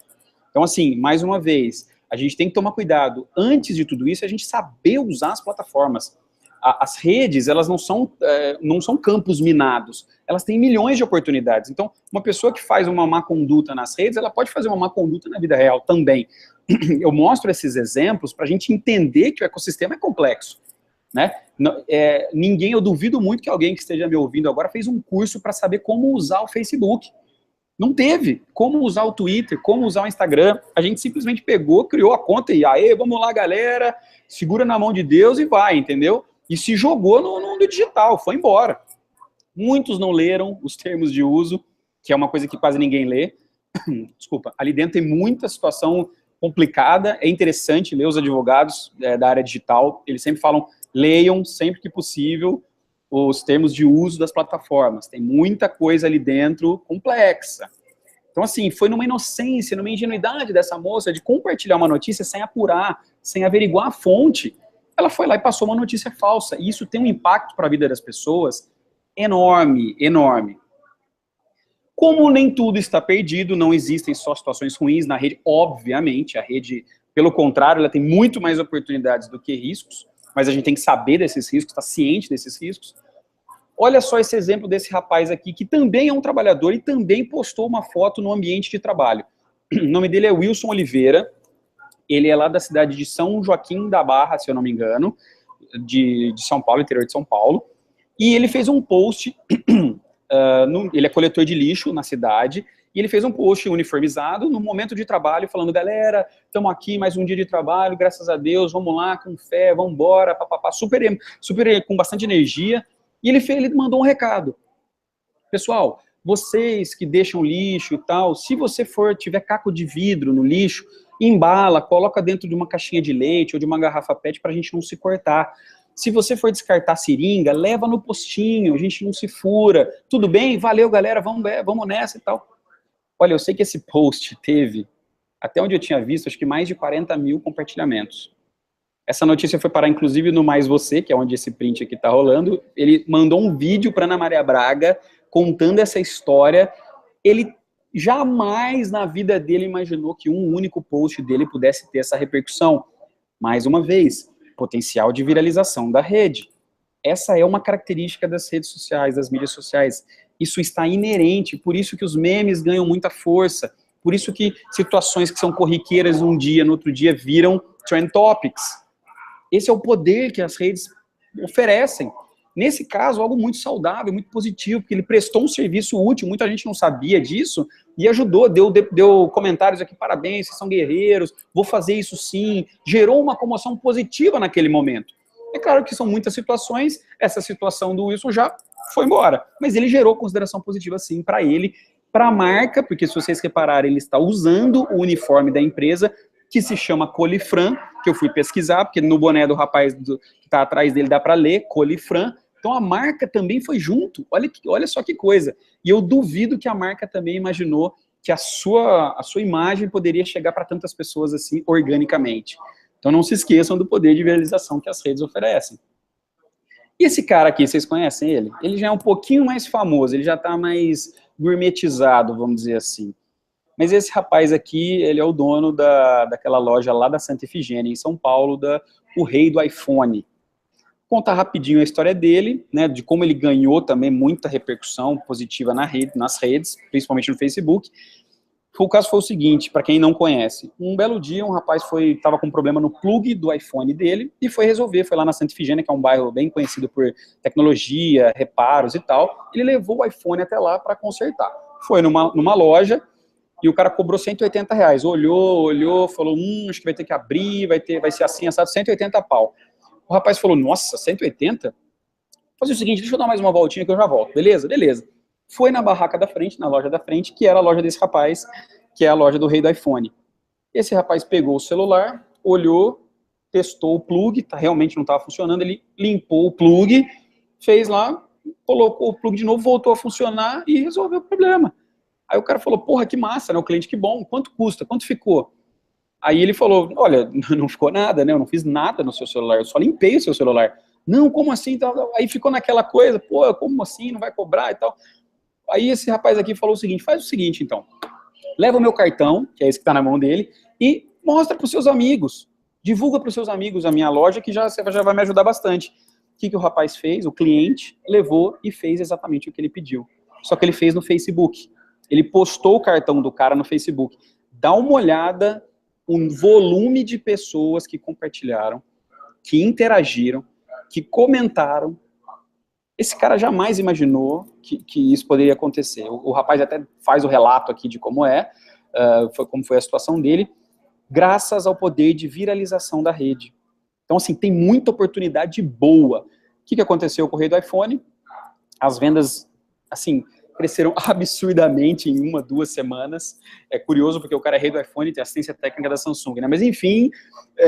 Então, assim, mais uma vez, a gente tem que tomar cuidado. Antes de tudo isso, a gente saber usar as plataformas. As redes, elas não são campos minados. Elas têm milhões de oportunidades. Então, uma pessoa que faz uma má conduta nas redes, ela pode fazer uma má conduta na vida real também. Eu mostro esses exemplos para a gente entender que o ecossistema é complexo, né? Ninguém, eu duvido muito que alguém que esteja me ouvindo agora fez um curso para saber como usar o Facebook. Não teve. Como usar o Twitter, como usar o Instagram. A gente simplesmente pegou, criou a conta e aí, vamos lá, galera, segura na mão de Deus e vai, entendeu? E se jogou no digital, foi embora. Muitos não leram os termos de uso, que é uma coisa que quase ninguém lê. Desculpa, ali dentro tem muita situação complicada, é interessante ler os advogados da área digital, eles sempre falam, leiam sempre que possível os termos de uso das plataformas, tem muita coisa ali dentro complexa. Então, assim, foi numa inocência, numa ingenuidade dessa moça de compartilhar uma notícia sem apurar, sem averiguar a fonte. Ela foi lá e passou uma notícia falsa, e isso tem um impacto para a vida das pessoas enorme, enorme. Como nem tudo está perdido, não existem só situações ruins na rede, obviamente, a rede, pelo contrário, ela tem muito mais oportunidades do que riscos, mas a gente tem que saber desses riscos, estar ciente desses riscos. Olha só esse exemplo desse rapaz aqui, que também é um trabalhador e também postou uma foto no ambiente de trabalho. O nome dele é Wilson Oliveira, ele é lá da cidade de São Joaquim da Barra, se eu não me engano, de São Paulo, interior de São Paulo. E ele fez um post, ele é coletor de lixo na cidade, e ele fez um post uniformizado no momento de trabalho, falando, galera, estamos aqui, mais um dia de trabalho, graças a Deus, vamos lá, com fé, vamos embora, papapá, super com bastante energia. E ele mandou um recado. Pessoal, vocês que deixam lixo e tal, se você tiver caco de vidro no lixo, embala, coloca dentro de uma caixinha de leite ou de uma garrafa PET para a gente não se cortar. Se você for descartar seringa, leva no postinho, a gente não se fura. Tudo bem? Valeu, galera, vamos nessa e tal. Olha, eu sei que esse post teve, até onde eu tinha visto, acho que mais de 40 mil compartilhamentos. Essa notícia foi parar, inclusive, no Mais Você, que é onde esse print aqui tá rolando. Ele mandou um vídeo para Ana Maria Braga, contando essa história. Ele jamais na vida dele imaginou que um único post dele pudesse ter essa repercussão. Mais uma vez, potencial de viralização da rede. Essa é uma característica das redes sociais, das mídias sociais. Isso está inerente, por isso que os memes ganham muita força, por isso que situações que são corriqueiras um dia, no outro dia, viram trend topics. Esse é o poder que as redes oferecem. Nesse caso, algo muito saudável, muito positivo, porque ele prestou um serviço útil, muita gente não sabia disso, e ajudou, deu comentários aqui, parabéns, vocês são guerreiros, vou fazer isso sim, gerou uma comoção positiva naquele momento. É claro que são muitas situações, essa situação do Wilson já foi embora, mas ele gerou consideração positiva sim para ele, para a marca, porque se vocês repararem, ele está usando o uniforme da empresa, que se chama Colifran, que eu fui pesquisar, porque no boné do rapaz que está atrás dele dá para ler, Colifran. Então a marca também foi junto, olha só que coisa. E eu duvido que a marca também imaginou que a sua imagem poderia chegar para tantas pessoas assim, organicamente. Então não se esqueçam do poder de viralização que as redes oferecem. E esse cara aqui, vocês conhecem ele? Ele já é um pouquinho mais famoso, ele já está mais gourmetizado, vamos dizer assim. Mas esse rapaz aqui, ele é o dono daquela loja lá da Santa Efigênia, em São Paulo, o rei do iPhone. Vou contar rapidinho a história dele, né, de como ele ganhou também muita repercussão positiva nas redes, principalmente no Facebook. O caso foi o seguinte, para quem não conhece, um belo dia um rapaz estava com um problema no plug do iPhone dele e foi resolver, foi lá na Santa Efigênia, que é um bairro bem conhecido por tecnologia, reparos e tal, ele levou o iPhone até lá para consertar. Foi numa loja e o cara cobrou R$180, olhou, falou, acho que vai ter que abrir, vai ser assim, assado, 180 pau. O rapaz falou, nossa, 180? Vou fazer o seguinte, deixa eu dar mais uma voltinha que eu já volto, beleza? Beleza. Foi na barraca da frente, na loja da frente, que era a loja desse rapaz, que é a loja do rei do iPhone. Esse rapaz pegou o celular, olhou, testou o plug, realmente não estava funcionando, ele limpou o plug, fez lá, colocou o plug de novo, voltou a funcionar e resolveu o problema. Aí o cara falou, porra, que massa, né? O cliente, que bom, quanto custa, quanto ficou? Aí ele falou, olha, não ficou nada, né? Eu não fiz nada no seu celular, eu só limpei o seu celular. Não, como assim? Aí ficou naquela coisa, pô, como assim? Não vai cobrar e tal. Aí esse rapaz aqui falou o seguinte, faz o seguinte então, leva o meu cartão, que é esse que está na mão dele, e mostra para os seus amigos, divulga para os seus amigos a minha loja, que você já vai me ajudar bastante. O que o rapaz fez? O cliente levou e fez exatamente o que ele pediu. Só que ele fez no Facebook. Ele postou o cartão do cara no Facebook. Dá uma olhada, um volume de pessoas que compartilharam, que interagiram, que comentaram. Esse cara jamais imaginou que isso poderia acontecer. O rapaz até faz o relato aqui de como como foi a situação dele, graças ao poder de viralização da rede. Então, assim, tem muita oportunidade boa. O que aconteceu com o rei do iPhone? As vendas, assim, cresceram absurdamente em 1, 2 semanas. É curioso porque o cara é rei do iPhone e tem assistência técnica da Samsung, né? Mas enfim,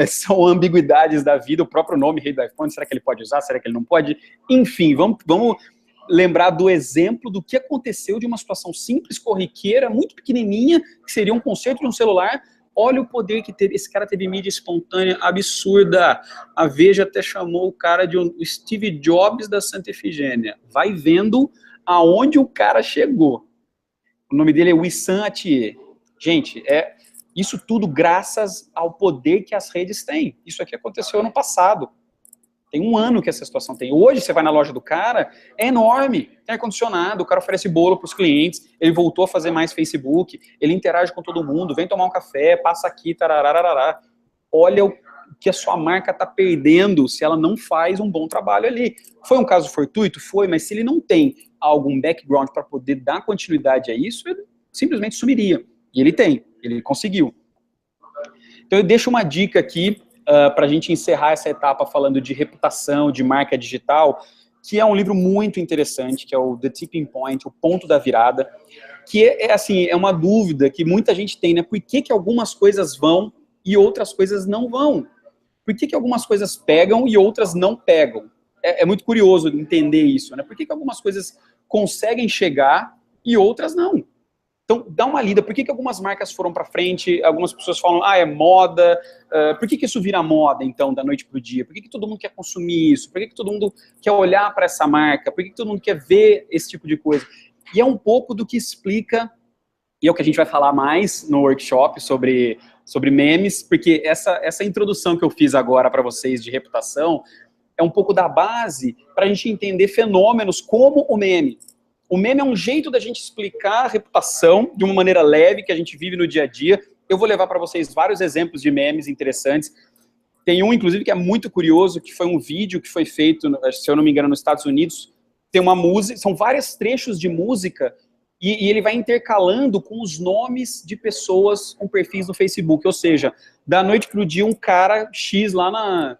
são ambiguidades da vida, o próprio nome rei do iPhone, será que ele pode usar, será que ele não pode? Enfim, vamos lembrar do exemplo do que aconteceu de uma situação simples, corriqueira, muito pequenininha, que seria um conserto de um celular. Olha o poder que teve, esse cara teve mídia espontânea absurda. A Veja até chamou o cara de um Steve Jobs da Santa Efigênia. Vai vendo aonde o cara chegou. O nome dele é Wissam Atier. Gente, isso tudo graças ao poder que as redes têm. Isso aqui aconteceu ano passado. Tem 1 ano que essa situação tem. Hoje, você vai na loja do cara, é enorme. Tem ar-condicionado, o cara oferece bolo para os clientes, ele voltou a fazer mais Facebook, ele interage com todo mundo, vem tomar um café, passa aqui, tarararará. Olha o que a sua marca está perdendo se ela não faz um bom trabalho ali. Foi um caso fortuito? Foi, mas se ele não tem algum background para poder dar continuidade a isso, ele simplesmente sumiria. E ele tem, ele conseguiu. Então eu deixo uma dica aqui para a gente encerrar essa etapa falando de reputação, de marca digital, que é um livro muito interessante, que é o The Tipping Point, o ponto da virada, que assim, é uma dúvida que muita gente tem, né? Por que algumas coisas vão e outras coisas não vão? Por que algumas coisas pegam e outras não pegam? É muito curioso entender isso, né? Por que algumas coisas conseguem chegar e outras não? Então, dá uma lida. Por que algumas marcas foram para frente? Algumas pessoas falam, é moda. Por que isso vira moda, então, da noite para o dia? Por que todo mundo quer consumir isso? Por que todo mundo quer olhar para essa marca? Por que todo mundo quer ver esse tipo de coisa? E é um pouco do que explica, e é o que a gente vai falar mais no workshop sobre memes, porque essa introdução que eu fiz agora para vocês de reputação é um pouco da base para a gente entender fenômenos como o meme. O meme é um jeito da gente explicar a reputação de uma maneira leve que a gente vive no dia a dia. Eu vou levar para vocês vários exemplos de memes interessantes. Tem um, inclusive, que é muito curioso, que foi um vídeo que foi feito, se eu não me engano, nos Estados Unidos. Tem uma música, são vários trechos de música e ele vai intercalando com os nomes de pessoas com perfis no Facebook. Ou seja, da noite para o dia, um cara X lá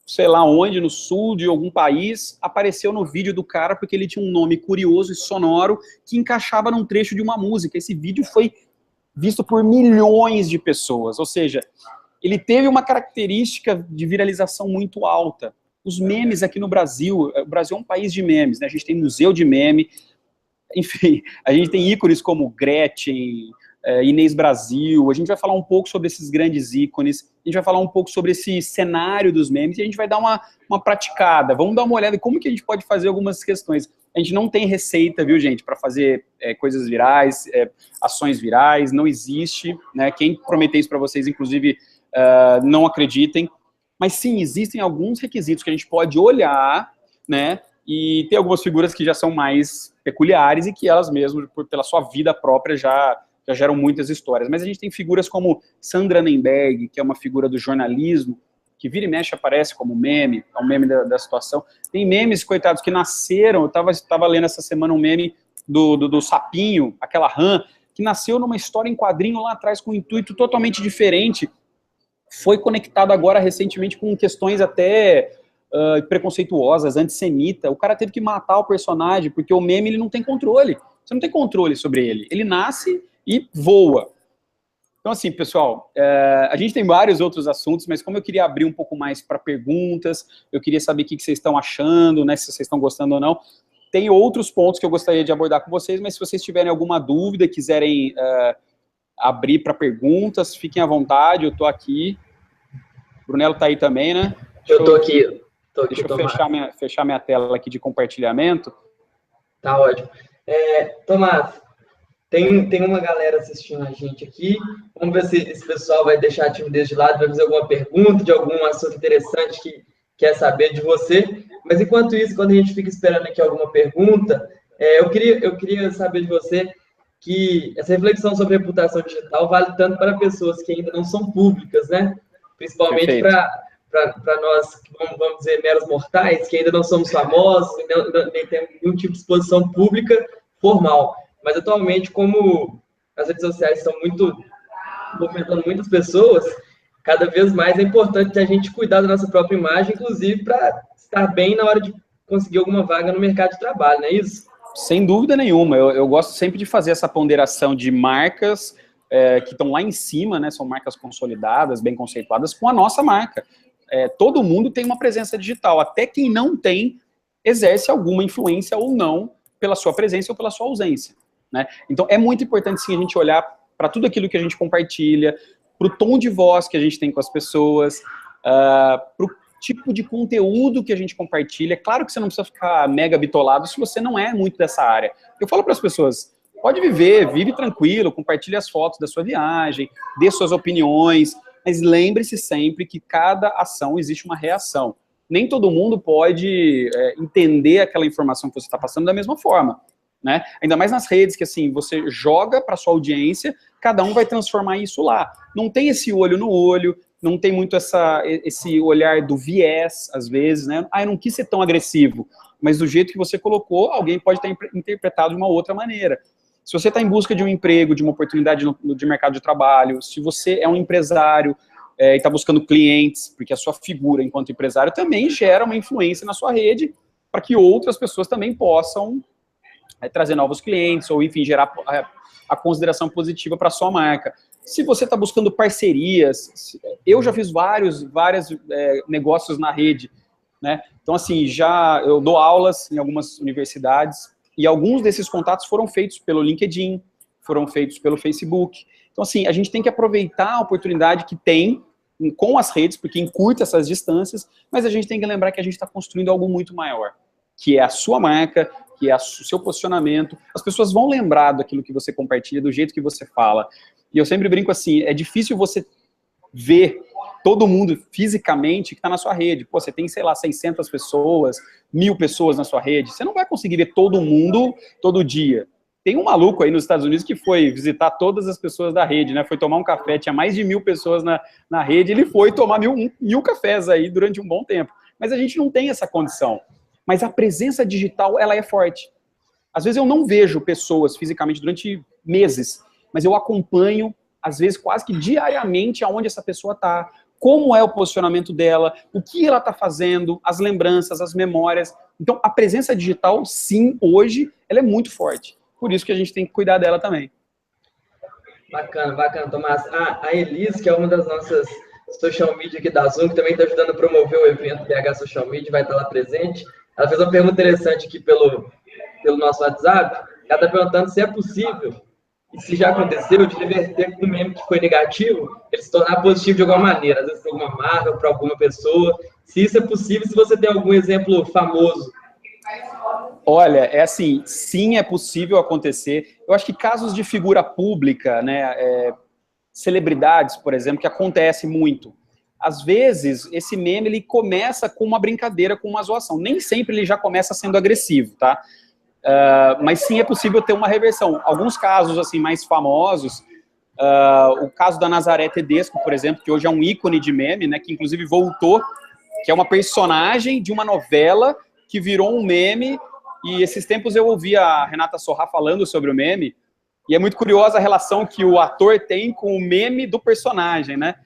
sei lá onde, no sul de algum país, apareceu no vídeo do cara porque ele tinha um nome curioso e sonoro que encaixava num trecho de uma música. Esse vídeo foi visto por milhões de pessoas, ou seja, ele teve uma característica de viralização muito alta. Os memes aqui no Brasil, o Brasil é um país de memes, né? A gente tem museu de meme, enfim, a gente tem ícones como Gretchen, Inês Brasil, a gente vai falar um pouco sobre esses grandes ícones, a gente vai falar um pouco sobre esse cenário dos memes e a gente vai dar uma praticada, vamos dar uma olhada em como que a gente pode fazer algumas questões. A gente não tem receita, viu, gente, para fazer coisas virais, ações virais, não existe, né? Quem prometeu isso para vocês, inclusive, não acreditem, mas sim, existem alguns requisitos que a gente pode olhar, né, e ter algumas figuras que já são mais peculiares e que elas mesmas, pela sua vida própria, já geram muitas histórias. Mas a gente tem figuras como Sandra Nemberg, que é uma figura do jornalismo, que vira e mexe aparece como meme, é um meme da situação. Tem memes, coitados, que nasceram, eu estava lendo essa semana um meme do sapinho, aquela rã, que nasceu numa história em quadrinho lá atrás com um intuito totalmente diferente, foi conectado agora recentemente com questões até preconceituosas, antissemita. O cara teve que matar o personagem, porque o meme ele não tem controle. Você não tem controle sobre ele. Ele nasce e voa. Então, assim, pessoal, a gente tem vários outros assuntos, mas como eu queria abrir um pouco mais para perguntas, eu queria saber o que vocês estão achando, né, se vocês estão gostando ou não. Tem outros pontos que eu gostaria de abordar com vocês, mas se vocês tiverem alguma dúvida, quiserem abrir para perguntas, fiquem à vontade, eu estou aqui. O Brunello está aí também, né? Eu estou aqui. Deixa eu fechar minha tela aqui de compartilhamento. Tá ótimo. Tomás, tem uma galera assistindo a gente aqui. Vamos ver se esse pessoal vai deixar a timidez de lado, vai fazer alguma pergunta de algum assunto interessante que quer saber de você. Mas enquanto isso, quando a gente fica esperando aqui alguma pergunta, eu queria saber de você que essa reflexão sobre reputação digital vale tanto para pessoas que ainda não são públicas, né? Principalmente para nós, vamos dizer, meros mortais, que ainda não somos famosos, nem temos nenhum tipo de exposição pública formal. Mas, atualmente, como as redes sociais estão movimentando muitas pessoas, cada vez mais é importante a gente cuidar da nossa própria imagem, inclusive para estar bem na hora de conseguir alguma vaga no mercado de trabalho, não é isso? Sem dúvida nenhuma. Eu gosto sempre de fazer essa ponderação de marcas que estão lá em cima, né? São marcas consolidadas, bem conceituadas, com a nossa marca. Todo mundo tem uma presença digital, até quem não tem exerce alguma influência ou não pela sua presença ou pela sua ausência, né? Então é muito importante sim a gente olhar para tudo aquilo que a gente compartilha, para o tom de voz que a gente tem com as pessoas, para o tipo de conteúdo que a gente compartilha. Claro que você não precisa ficar mega bitolado se você não é muito dessa área. Eu falo para as pessoas, pode vive tranquilo, compartilhe as fotos da sua viagem, dê suas opiniões, mas lembre-se sempre que cada ação existe uma reação. Nem todo mundo pode entender aquela informação que você está passando da mesma forma, né? Ainda mais nas redes, que assim, você joga para sua audiência, cada um vai transformar isso lá. Não tem esse olho no olho, não tem muito esse olhar do viés, às vezes, né? Eu não quis ser tão agressivo, mas do jeito que você colocou, alguém pode ter interpretado de uma outra maneira. Se você está em busca de um emprego, de uma oportunidade de mercado de trabalho, se você é um empresário e está buscando clientes, porque a sua figura enquanto empresário também gera uma influência na sua rede para que outras pessoas também possam trazer novos clientes ou, enfim, gerar a consideração positiva para a sua marca. Se você está buscando parcerias, eu já fiz vários negócios na rede, né? Então, assim, eu dou aulas em algumas universidades e alguns desses contatos foram feitos pelo LinkedIn, foram feitos pelo Facebook. Então, assim, a gente tem que aproveitar a oportunidade que tem com as redes, porque encurta essas distâncias, mas a gente tem que lembrar que a gente está construindo algo muito maior, que é a sua marca, que é o seu posicionamento. As pessoas vão lembrar daquilo que você compartilha, do jeito que você fala. E eu sempre brinco assim, é difícil você ver todo mundo fisicamente que está na sua rede. Pô, você tem, sei lá, 600 pessoas, 1000 pessoas na sua rede. Você não vai conseguir ver todo mundo todo dia. Tem um maluco aí nos Estados Unidos que foi visitar todas as pessoas da rede, né? Foi tomar um café, tinha mais de 1000 pessoas na rede, ele foi tomar mil cafés aí durante um bom tempo. Mas a gente não tem essa condição. Mas a presença digital, ela é forte. Às vezes eu não vejo pessoas fisicamente durante meses, mas eu acompanho, às vezes quase que diariamente, aonde essa pessoa está, como é o posicionamento dela, o que ela está fazendo, as lembranças, as memórias. Então, a presença digital, sim, hoje, ela é muito forte. Por isso que a gente tem que cuidar dela também. Bacana, bacana, Tomás. A Elis, que é uma das nossas social media aqui da Zoom, que também está ajudando a promover o evento BH Social Media, vai estar lá presente. Ela fez uma pergunta interessante aqui pelo nosso WhatsApp. Ela está perguntando se é possível, e se já aconteceu, de reverter com um meme que foi negativo, ele se tornar positivo de alguma maneira, às vezes para alguma marca, para alguma pessoa. Se isso é possível, se você tem algum exemplo famoso. Olha, é assim, sim, é possível acontecer. Eu acho que casos de figura pública, né, celebridades, por exemplo, que acontece muito. Às vezes, esse meme, ele começa com uma brincadeira, com uma zoação. Nem sempre ele já começa sendo agressivo, tá? Mas sim, é possível ter uma reversão. Alguns casos, assim, mais famosos, o caso da Nazaré Tedesco, por exemplo, que hoje é um ícone de meme, né, que inclusive voltou, que é uma personagem de uma novela que virou um meme, e esses tempos eu ouvi a Renata Sorrah falando sobre o meme, e é muito curiosa a relação que o ator tem com o meme do personagem, né?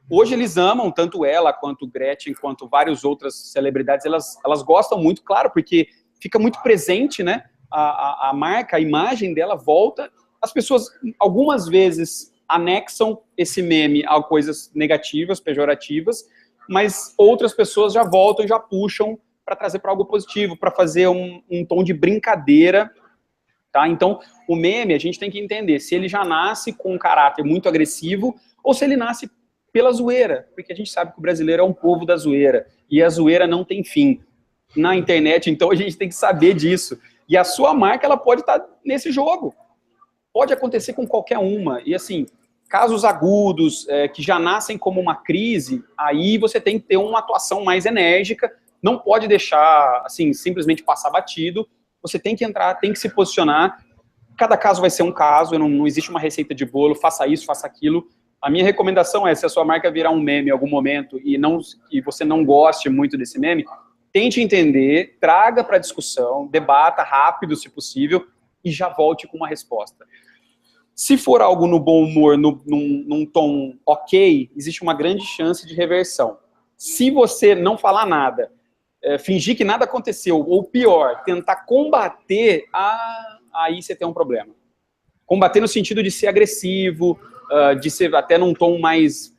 Hoje eles amam, tanto ela, quanto Gretchen, quanto várias outras celebridades, elas gostam muito, claro, porque fica muito presente, né? A marca, a imagem dela volta. As pessoas, algumas vezes, anexam esse meme a coisas negativas, pejorativas, mas outras pessoas já voltam e já puxam para trazer para algo positivo, para fazer um tom de brincadeira, tá? Então, o meme, a gente tem que entender se ele já nasce com um caráter muito agressivo ou se ele nasce pela zoeira, porque a gente sabe que o brasileiro é um povo da zoeira, e a zoeira não tem fim. Na internet, então, a gente tem que saber disso. E a sua marca, ela pode estar nesse jogo. Pode acontecer com qualquer uma. E, assim, casos agudos, que já nascem como uma crise, aí você tem que ter uma atuação mais enérgica, não pode deixar, assim, simplesmente passar batido. Você tem que entrar, tem que se posicionar. Cada caso vai ser um caso, não existe uma receita de bolo, faça isso, faça aquilo. A minha recomendação é, se a sua marca virar um meme em algum momento e você não goste muito desse meme, tente entender, traga para discussão, debata rápido, se possível, e já volte com uma resposta. Se for algo no bom humor, num tom ok, existe uma grande chance de reversão. Se você não falar nada, fingir que nada aconteceu, ou pior, tentar combater, aí você tem um problema. Combater no sentido de ser agressivo, de ser até num tom mais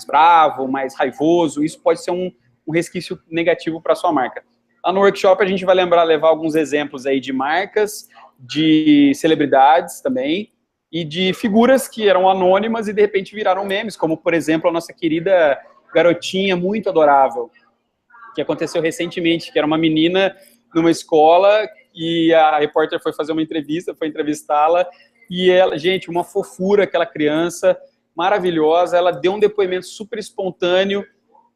bravo, mais raivoso, isso pode ser um resquício negativo para a sua marca. Lá no workshop a gente vai levar alguns exemplos aí de marcas, de celebridades também, e de figuras que eram anônimas e de repente viraram memes, como por exemplo a nossa querida garotinha muito adorável, que aconteceu recentemente, que era uma menina numa escola e a repórter foi fazer uma entrevista, foi entrevistá-la, e ela, gente, uma fofura, aquela criança maravilhosa, ela deu um depoimento super espontâneo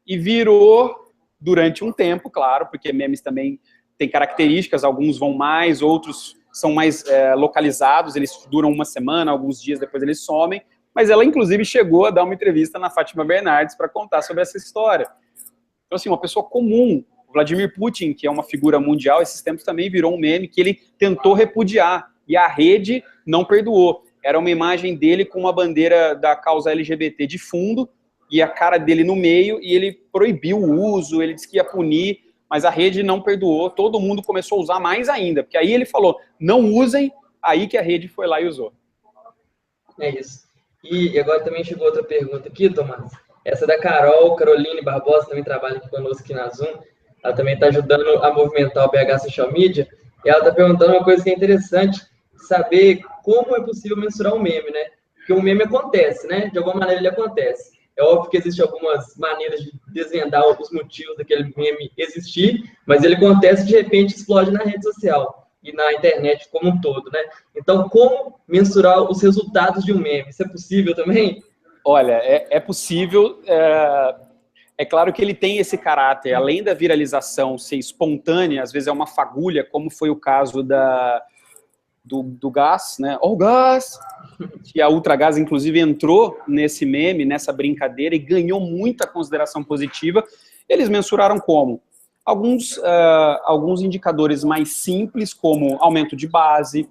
e virou, durante um tempo, claro, porque memes também têm características, alguns vão mais, outros são mais localizados, eles duram uma semana, alguns dias depois eles somem, mas ela, inclusive, chegou a dar uma entrevista na Fátima Bernardes para contar sobre essa história. Então, assim, uma pessoa comum, Vladimir Putin, que é uma figura mundial, esses tempos também virou um meme que ele tentou repudiar, e a rede não perdoou. Era uma imagem dele com uma bandeira da causa LGBT de fundo, e a cara dele no meio, e ele proibiu o uso, ele disse que ia punir, mas a rede não perdoou, todo mundo começou a usar mais ainda, porque aí ele falou, não usem, aí que a rede foi lá e usou. É isso. E agora também chegou outra pergunta aqui, Tomás. Essa da Carol, Caroline Barbosa, também trabalha aqui conosco aqui na Zoom. Ela também está ajudando a movimentar o BH Social Media. E ela está perguntando uma coisa que é interessante, saber como é possível mensurar um meme, né? Porque um meme acontece, né? De alguma maneira ele acontece. É óbvio que existem algumas maneiras de desvendar os motivos daquele meme existir, mas ele acontece e de repente explode na rede social e na internet como um todo, né? Então, como mensurar os resultados de um meme? Isso é possível também? Olha, é possível. É claro que ele tem esse caráter, além da viralização ser espontânea, às vezes é uma fagulha, como foi o caso do gás, né? O gás! Que a Ultragaz, inclusive, entrou nesse meme, nessa brincadeira, e ganhou muita consideração positiva. Eles mensuraram como? Alguns indicadores mais simples, como aumento de base,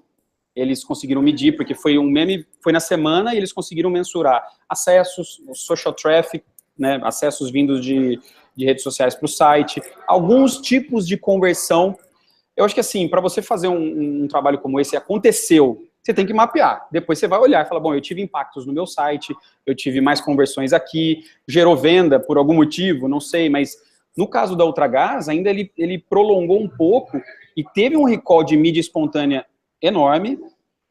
eles conseguiram medir, porque foi um meme, foi na semana, e eles conseguiram mensurar acessos, social traffic, né, acessos vindos de redes sociais para o site, alguns tipos de conversão. Eu acho que assim, para você fazer um trabalho como esse, aconteceu, você tem que mapear. Depois você vai olhar e falar, bom, eu tive impactos no meu site, eu tive mais conversões aqui, gerou venda por algum motivo, não sei, mas no caso da Ultragaz, ainda ele prolongou um pouco e teve um recall de mídia espontânea enorme,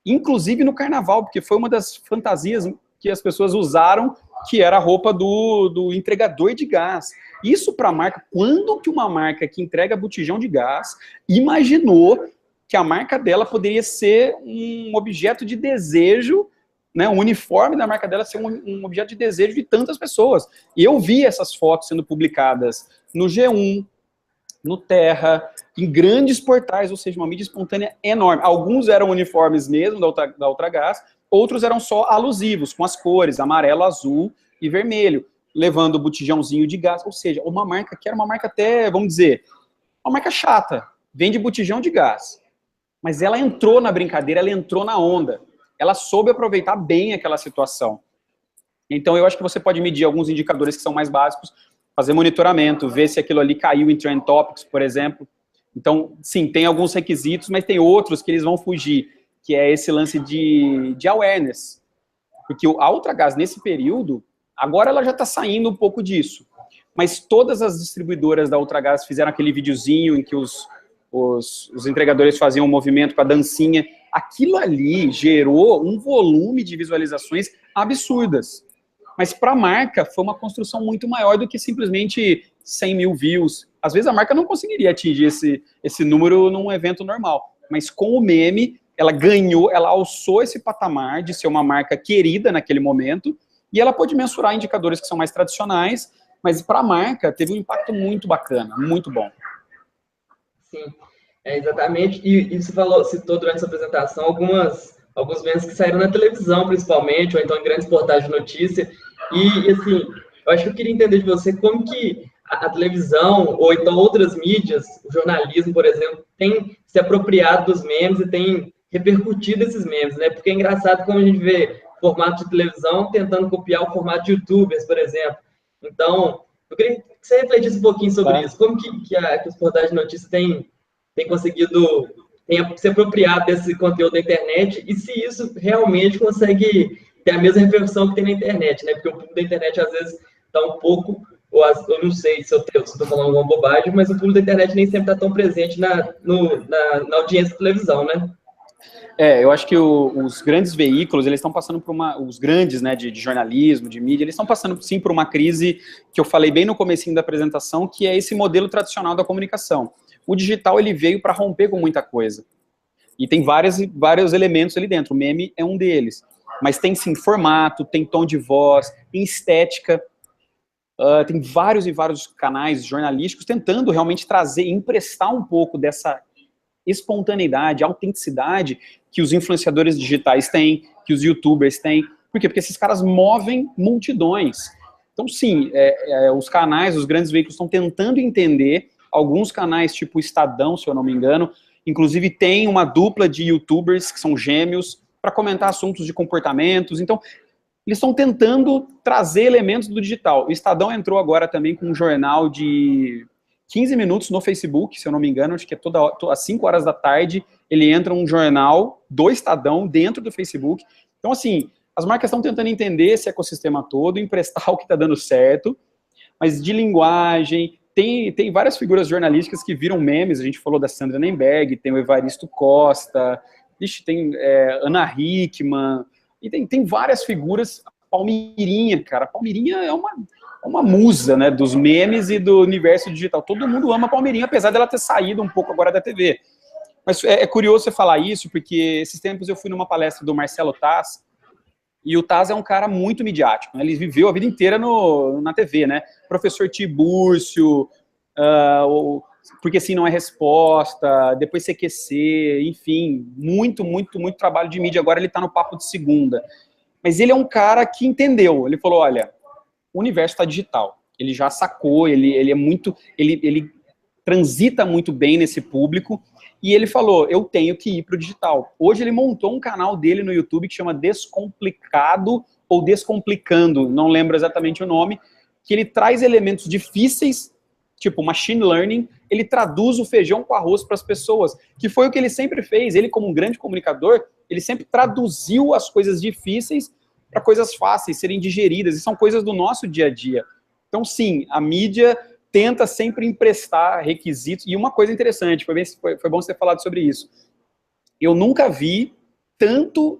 inclusive no carnaval, porque foi uma das fantasias que as pessoas usaram, que era a roupa do entregador de gás. Isso para a marca, quando que uma marca que entrega botijão de gás imaginou que a marca dela poderia ser um objeto de desejo, né, o uniforme da marca dela ser um objeto de desejo de tantas pessoas. E eu vi essas fotos sendo publicadas no G1, no Terra, em grandes portais, ou seja, uma mídia espontânea enorme. Alguns eram uniformes mesmo da Ultragaz, outros eram só alusivos, com as cores amarelo, azul e vermelho, levando o botijãozinho de gás, ou seja, uma marca que era uma marca até, vamos dizer, uma marca chata, vende botijão de gás. Mas ela entrou na brincadeira, ela entrou na onda. Ela soube aproveitar bem aquela situação. Então, eu acho que você pode medir alguns indicadores que são mais básicos, fazer monitoramento, ver se aquilo ali caiu em Trend Topics, por exemplo. Então, sim, tem alguns requisitos, mas tem outros que eles vão fugir, que é esse lance de awareness. Porque a Ultragaz, nesse período, agora ela já está saindo um pouco disso. Mas todas as distribuidoras da Ultragaz fizeram aquele videozinho em que os entregadores faziam um movimento com a dancinha. Aquilo ali gerou um volume de visualizações absurdas. Mas para a marca foi uma construção muito maior do que simplesmente 100 mil views. Às vezes a marca não conseguiria atingir esse número num evento normal. Mas com o meme, ela ganhou, ela alçou esse patamar de ser uma marca querida naquele momento, e ela pode mensurar indicadores que são mais tradicionais, mas para a marca teve um impacto muito bacana, muito bom. Sim, exatamente. E você citou durante essa apresentação alguns memes que saíram na televisão, principalmente, ou então em grandes portais de notícia. E assim, eu acho que eu queria entender de você como que a televisão, ou então outras mídias, o jornalismo, por exemplo, tem se apropriado dos memes e tem repercutido esses memes, né? Porque é engraçado como a gente vê formato de televisão tentando copiar o formato de YouTubers, por exemplo. Então, eu queria que você refletisse um pouquinho sobre isso. Como que os portais de notícias têm conseguido se apropriar desse conteúdo da internet e se isso realmente consegue ter a mesma repercussão que tem na internet, né? Porque o público da internet, às vezes, está um pouco... Eu não sei se eu estou falando alguma bobagem, mas o público da internet nem sempre está tão presente na audiência da televisão, né? Eu acho que os grandes veículos, eles estão passando por os grandes, né, de jornalismo, de mídia, eles estão passando, sim, por uma crise que eu falei bem no comecinho da apresentação, que é esse modelo tradicional da comunicação. O digital, ele veio para romper com muita coisa. E tem vários elementos ali dentro, o meme é um deles. Mas tem, sim, formato, tem tom de voz, tem estética, tem vários e vários canais jornalísticos tentando realmente trazer, emprestar um pouco dessa espontaneidade, autenticidade que os influenciadores digitais têm, que os youtubers têm. Por quê? Porque esses caras movem multidões. Então, sim, os canais, os grandes veículos estão tentando entender. Alguns canais, tipo Estadão, se eu não me engano, inclusive tem uma dupla de youtubers que são gêmeos para comentar assuntos de comportamentos. Então, eles estão tentando trazer elementos do digital. O Estadão entrou agora também com um jornal de 15 minutos no Facebook, se eu não me engano, acho que é às 5 horas da tarde, ele entra um jornal do Estadão dentro do Facebook. Então, assim, as marcas estão tentando entender esse ecossistema todo, emprestar o que está dando certo, mas de linguagem, tem várias figuras jornalísticas que viram memes, a gente falou da Sandra Nemberg, tem o Evaristo Costa, tem Ana Hickman, e tem várias figuras. Palmeirinha, cara, a Palmeirinha é uma musa, né, dos memes e do universo digital. Todo mundo ama a Palmeirinha, apesar dela ter saído um pouco agora da TV. Mas é curioso você falar isso, porque esses tempos eu fui numa palestra do Marcelo Taz, e o Taz é um cara muito midiático, né? Ele viveu a vida inteira na TV, né? Professor Tibúrcio, Porque Sim Não É Resposta, depois CQC, enfim, muito trabalho de mídia. Agora ele tá no Papo de Segunda. Mas ele é um cara que entendeu. Ele falou, olha, o universo está digital. Ele já sacou, ele transita muito bem nesse público. E ele falou, eu tenho que ir para o digital. Hoje ele montou um canal dele no YouTube que chama Descomplicado ou Descomplicando, não lembro exatamente o nome, que ele traz elementos difíceis, tipo machine learning, ele traduz o feijão com arroz para as pessoas, que foi o que ele sempre fez. Ele, como um grande comunicador, ele sempre traduziu as coisas difíceis para coisas fáceis, serem digeridas, e são coisas do nosso dia a dia. Então, sim, a mídia tenta sempre emprestar requisitos. E uma coisa interessante, foi bom você ter falado sobre isso. Eu nunca vi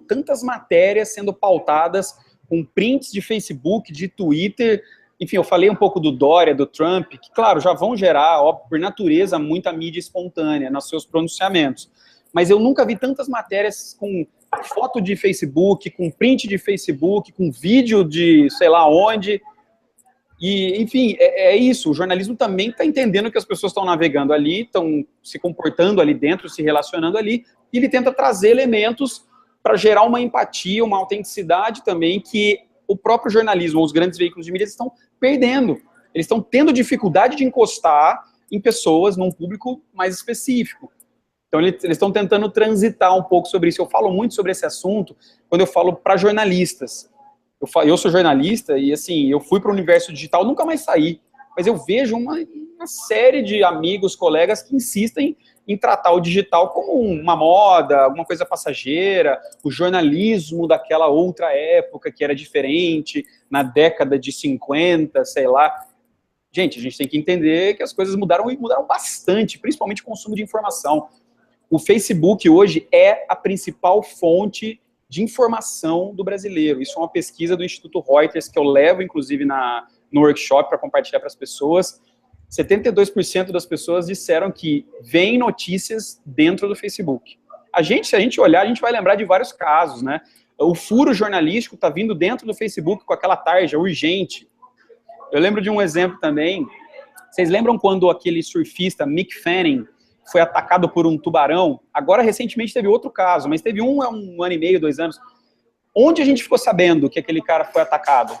tantas matérias sendo pautadas com prints de Facebook, de Twitter. Enfim, eu falei um pouco do Dória, do Trump, que, claro, já vão gerar, ó, por natureza, muita mídia espontânea nos seus pronunciamentos. Mas eu nunca vi tantas matérias com foto de Facebook, com print de Facebook, com vídeo de sei lá onde. E, enfim, é isso. O jornalismo também está entendendo que as pessoas estão navegando ali, estão se comportando ali dentro, se relacionando ali, e ele tenta trazer elementos para gerar uma empatia, uma autenticidade também que o próprio jornalismo, ou os grandes veículos de mídia estão perdendo. Eles estão tendo dificuldade de encostar em pessoas, num público mais específico. Então, eles estão tentando transitar um pouco sobre isso. Eu falo muito sobre esse assunto quando eu falo para jornalistas. Eu sou jornalista e, assim, eu fui para o universo digital, nunca mais saí. Mas eu vejo uma série de amigos, colegas que insistem em tratar o digital como uma moda, alguma coisa passageira, o jornalismo daquela outra época que era diferente, na década de 50, sei lá. Gente, a gente tem que entender que as coisas mudaram e mudaram bastante, principalmente o consumo de informação. O Facebook hoje é a principal fonte de informação do brasileiro. Isso é uma pesquisa do Instituto Reuters, que eu levo, inclusive, no workshop para compartilhar para as pessoas. 72% das pessoas disseram que veem notícias dentro do Facebook. Se a gente olhar, a gente vai lembrar de vários casos, né? O furo jornalístico está vindo dentro do Facebook com aquela tarja urgente. Eu lembro de um exemplo também. Vocês lembram quando aquele surfista Mick Fanning foi atacado por um tubarão? Agora, recentemente, teve outro caso, mas teve um ano e meio, 2 anos. Onde a gente ficou sabendo que aquele cara foi atacado?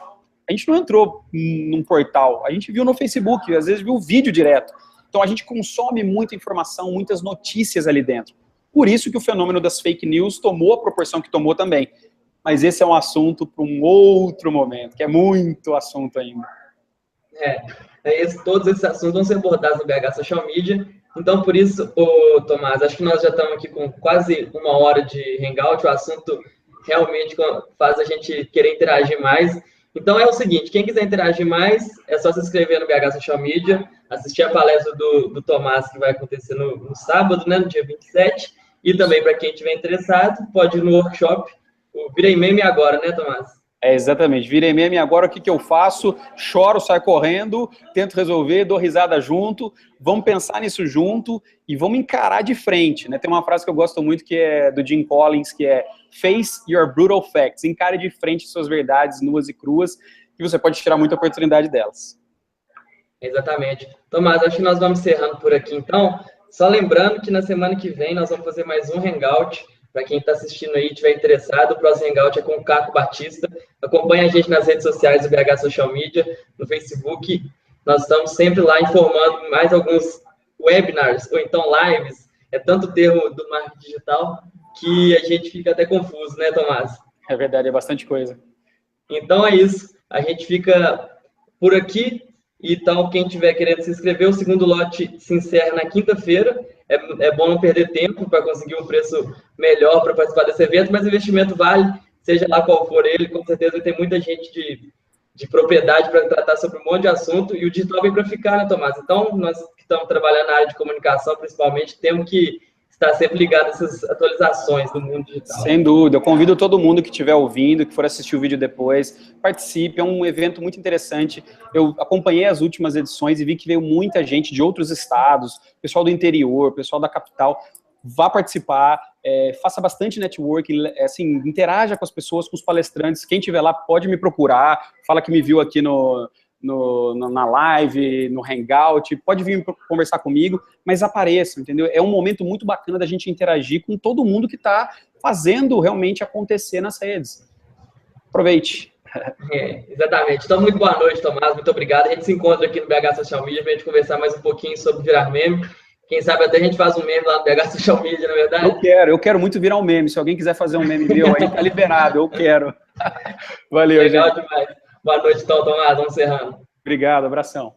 A gente não entrou num portal, a gente viu no Facebook, às vezes viu o vídeo direto. Então, a gente consome muita informação, muitas notícias ali dentro. Por isso que o fenômeno das fake news tomou a proporção que tomou também. Mas esse é um assunto para um outro momento, que é muito assunto ainda. Todos esses assuntos vão ser abordados no BH Social Media. Então, por isso, Tomás, acho que nós já estamos aqui com quase 1 hora de hangout. O assunto realmente faz a gente querer interagir mais. Então, é o seguinte, quem quiser interagir mais, é só se inscrever no BH Social Media, assistir a palestra do Tomás, que vai acontecer no sábado, né, no dia 27. E também, para quem estiver interessado, pode ir no workshop. O Virei Meme agora, né, Tomás? Exatamente. Virei meme agora, o que eu faço? Choro, saio correndo, tento resolver, dou risada junto, vamos pensar nisso junto e vamos encarar de frente, né? Tem uma frase que eu gosto muito que é do Jim Collins, que é Face your brutal facts. Encare de frente suas verdades nuas e cruas, que você pode tirar muita oportunidade delas. Exatamente. Tomás, acho que nós vamos encerrando por aqui, então. Só lembrando que na semana que vem nós vamos fazer mais um hangout. Para quem está assistindo aí e estiver interessado, o próximo Hangout é com o Caco Batista. Acompanhe a gente nas redes sociais do BH Social Media, no Facebook. Nós estamos sempre lá informando mais alguns webinars ou então lives. É tanto termo do marketing digital que a gente fica até confuso, né, Tomás? É verdade, é bastante coisa. Então é isso. A gente fica por aqui. Então, quem tiver querendo se inscrever, o segundo lote se encerra na quinta-feira. É bom não perder tempo para conseguir um preço melhor para participar desse evento, mas o investimento vale, seja lá qual for ele. Com certeza vai ter muita gente de propriedade para tratar sobre um monte de assunto. E o digital vem para ficar, né, Tomás? Então, nós que estamos trabalhando na área de comunicação, principalmente, temos que estar sempre ligado a essas atualizações do mundo digital. Sem dúvida, eu convido todo mundo que estiver ouvindo, que for assistir o vídeo depois, participe, é um evento muito interessante. Eu acompanhei as últimas edições e vi que veio muita gente de outros estados, pessoal do interior, pessoal da capital. Vá participar, faça bastante networking, assim, interaja com as pessoas, com os palestrantes. Quem estiver lá pode me procurar, fala que me viu aqui na live, no Hangout, pode vir conversar comigo, mas apareça, entendeu? É um momento muito bacana da gente interagir com todo mundo que está fazendo realmente acontecer nas redes. Aproveite. Exatamente. Então, muito boa noite, Tomás, muito obrigado. A gente se encontra aqui no BH Social Media para a gente conversar mais um pouquinho sobre virar meme. Quem sabe até a gente faz um meme lá no BH Social Media, na verdade. Eu quero muito virar um meme. Se alguém quiser fazer um meme meu aí, tá liberado, eu quero. Valeu, Legal gente. demais. Boa noite, então, Tomás. Vamos encerrando. Obrigado, abração.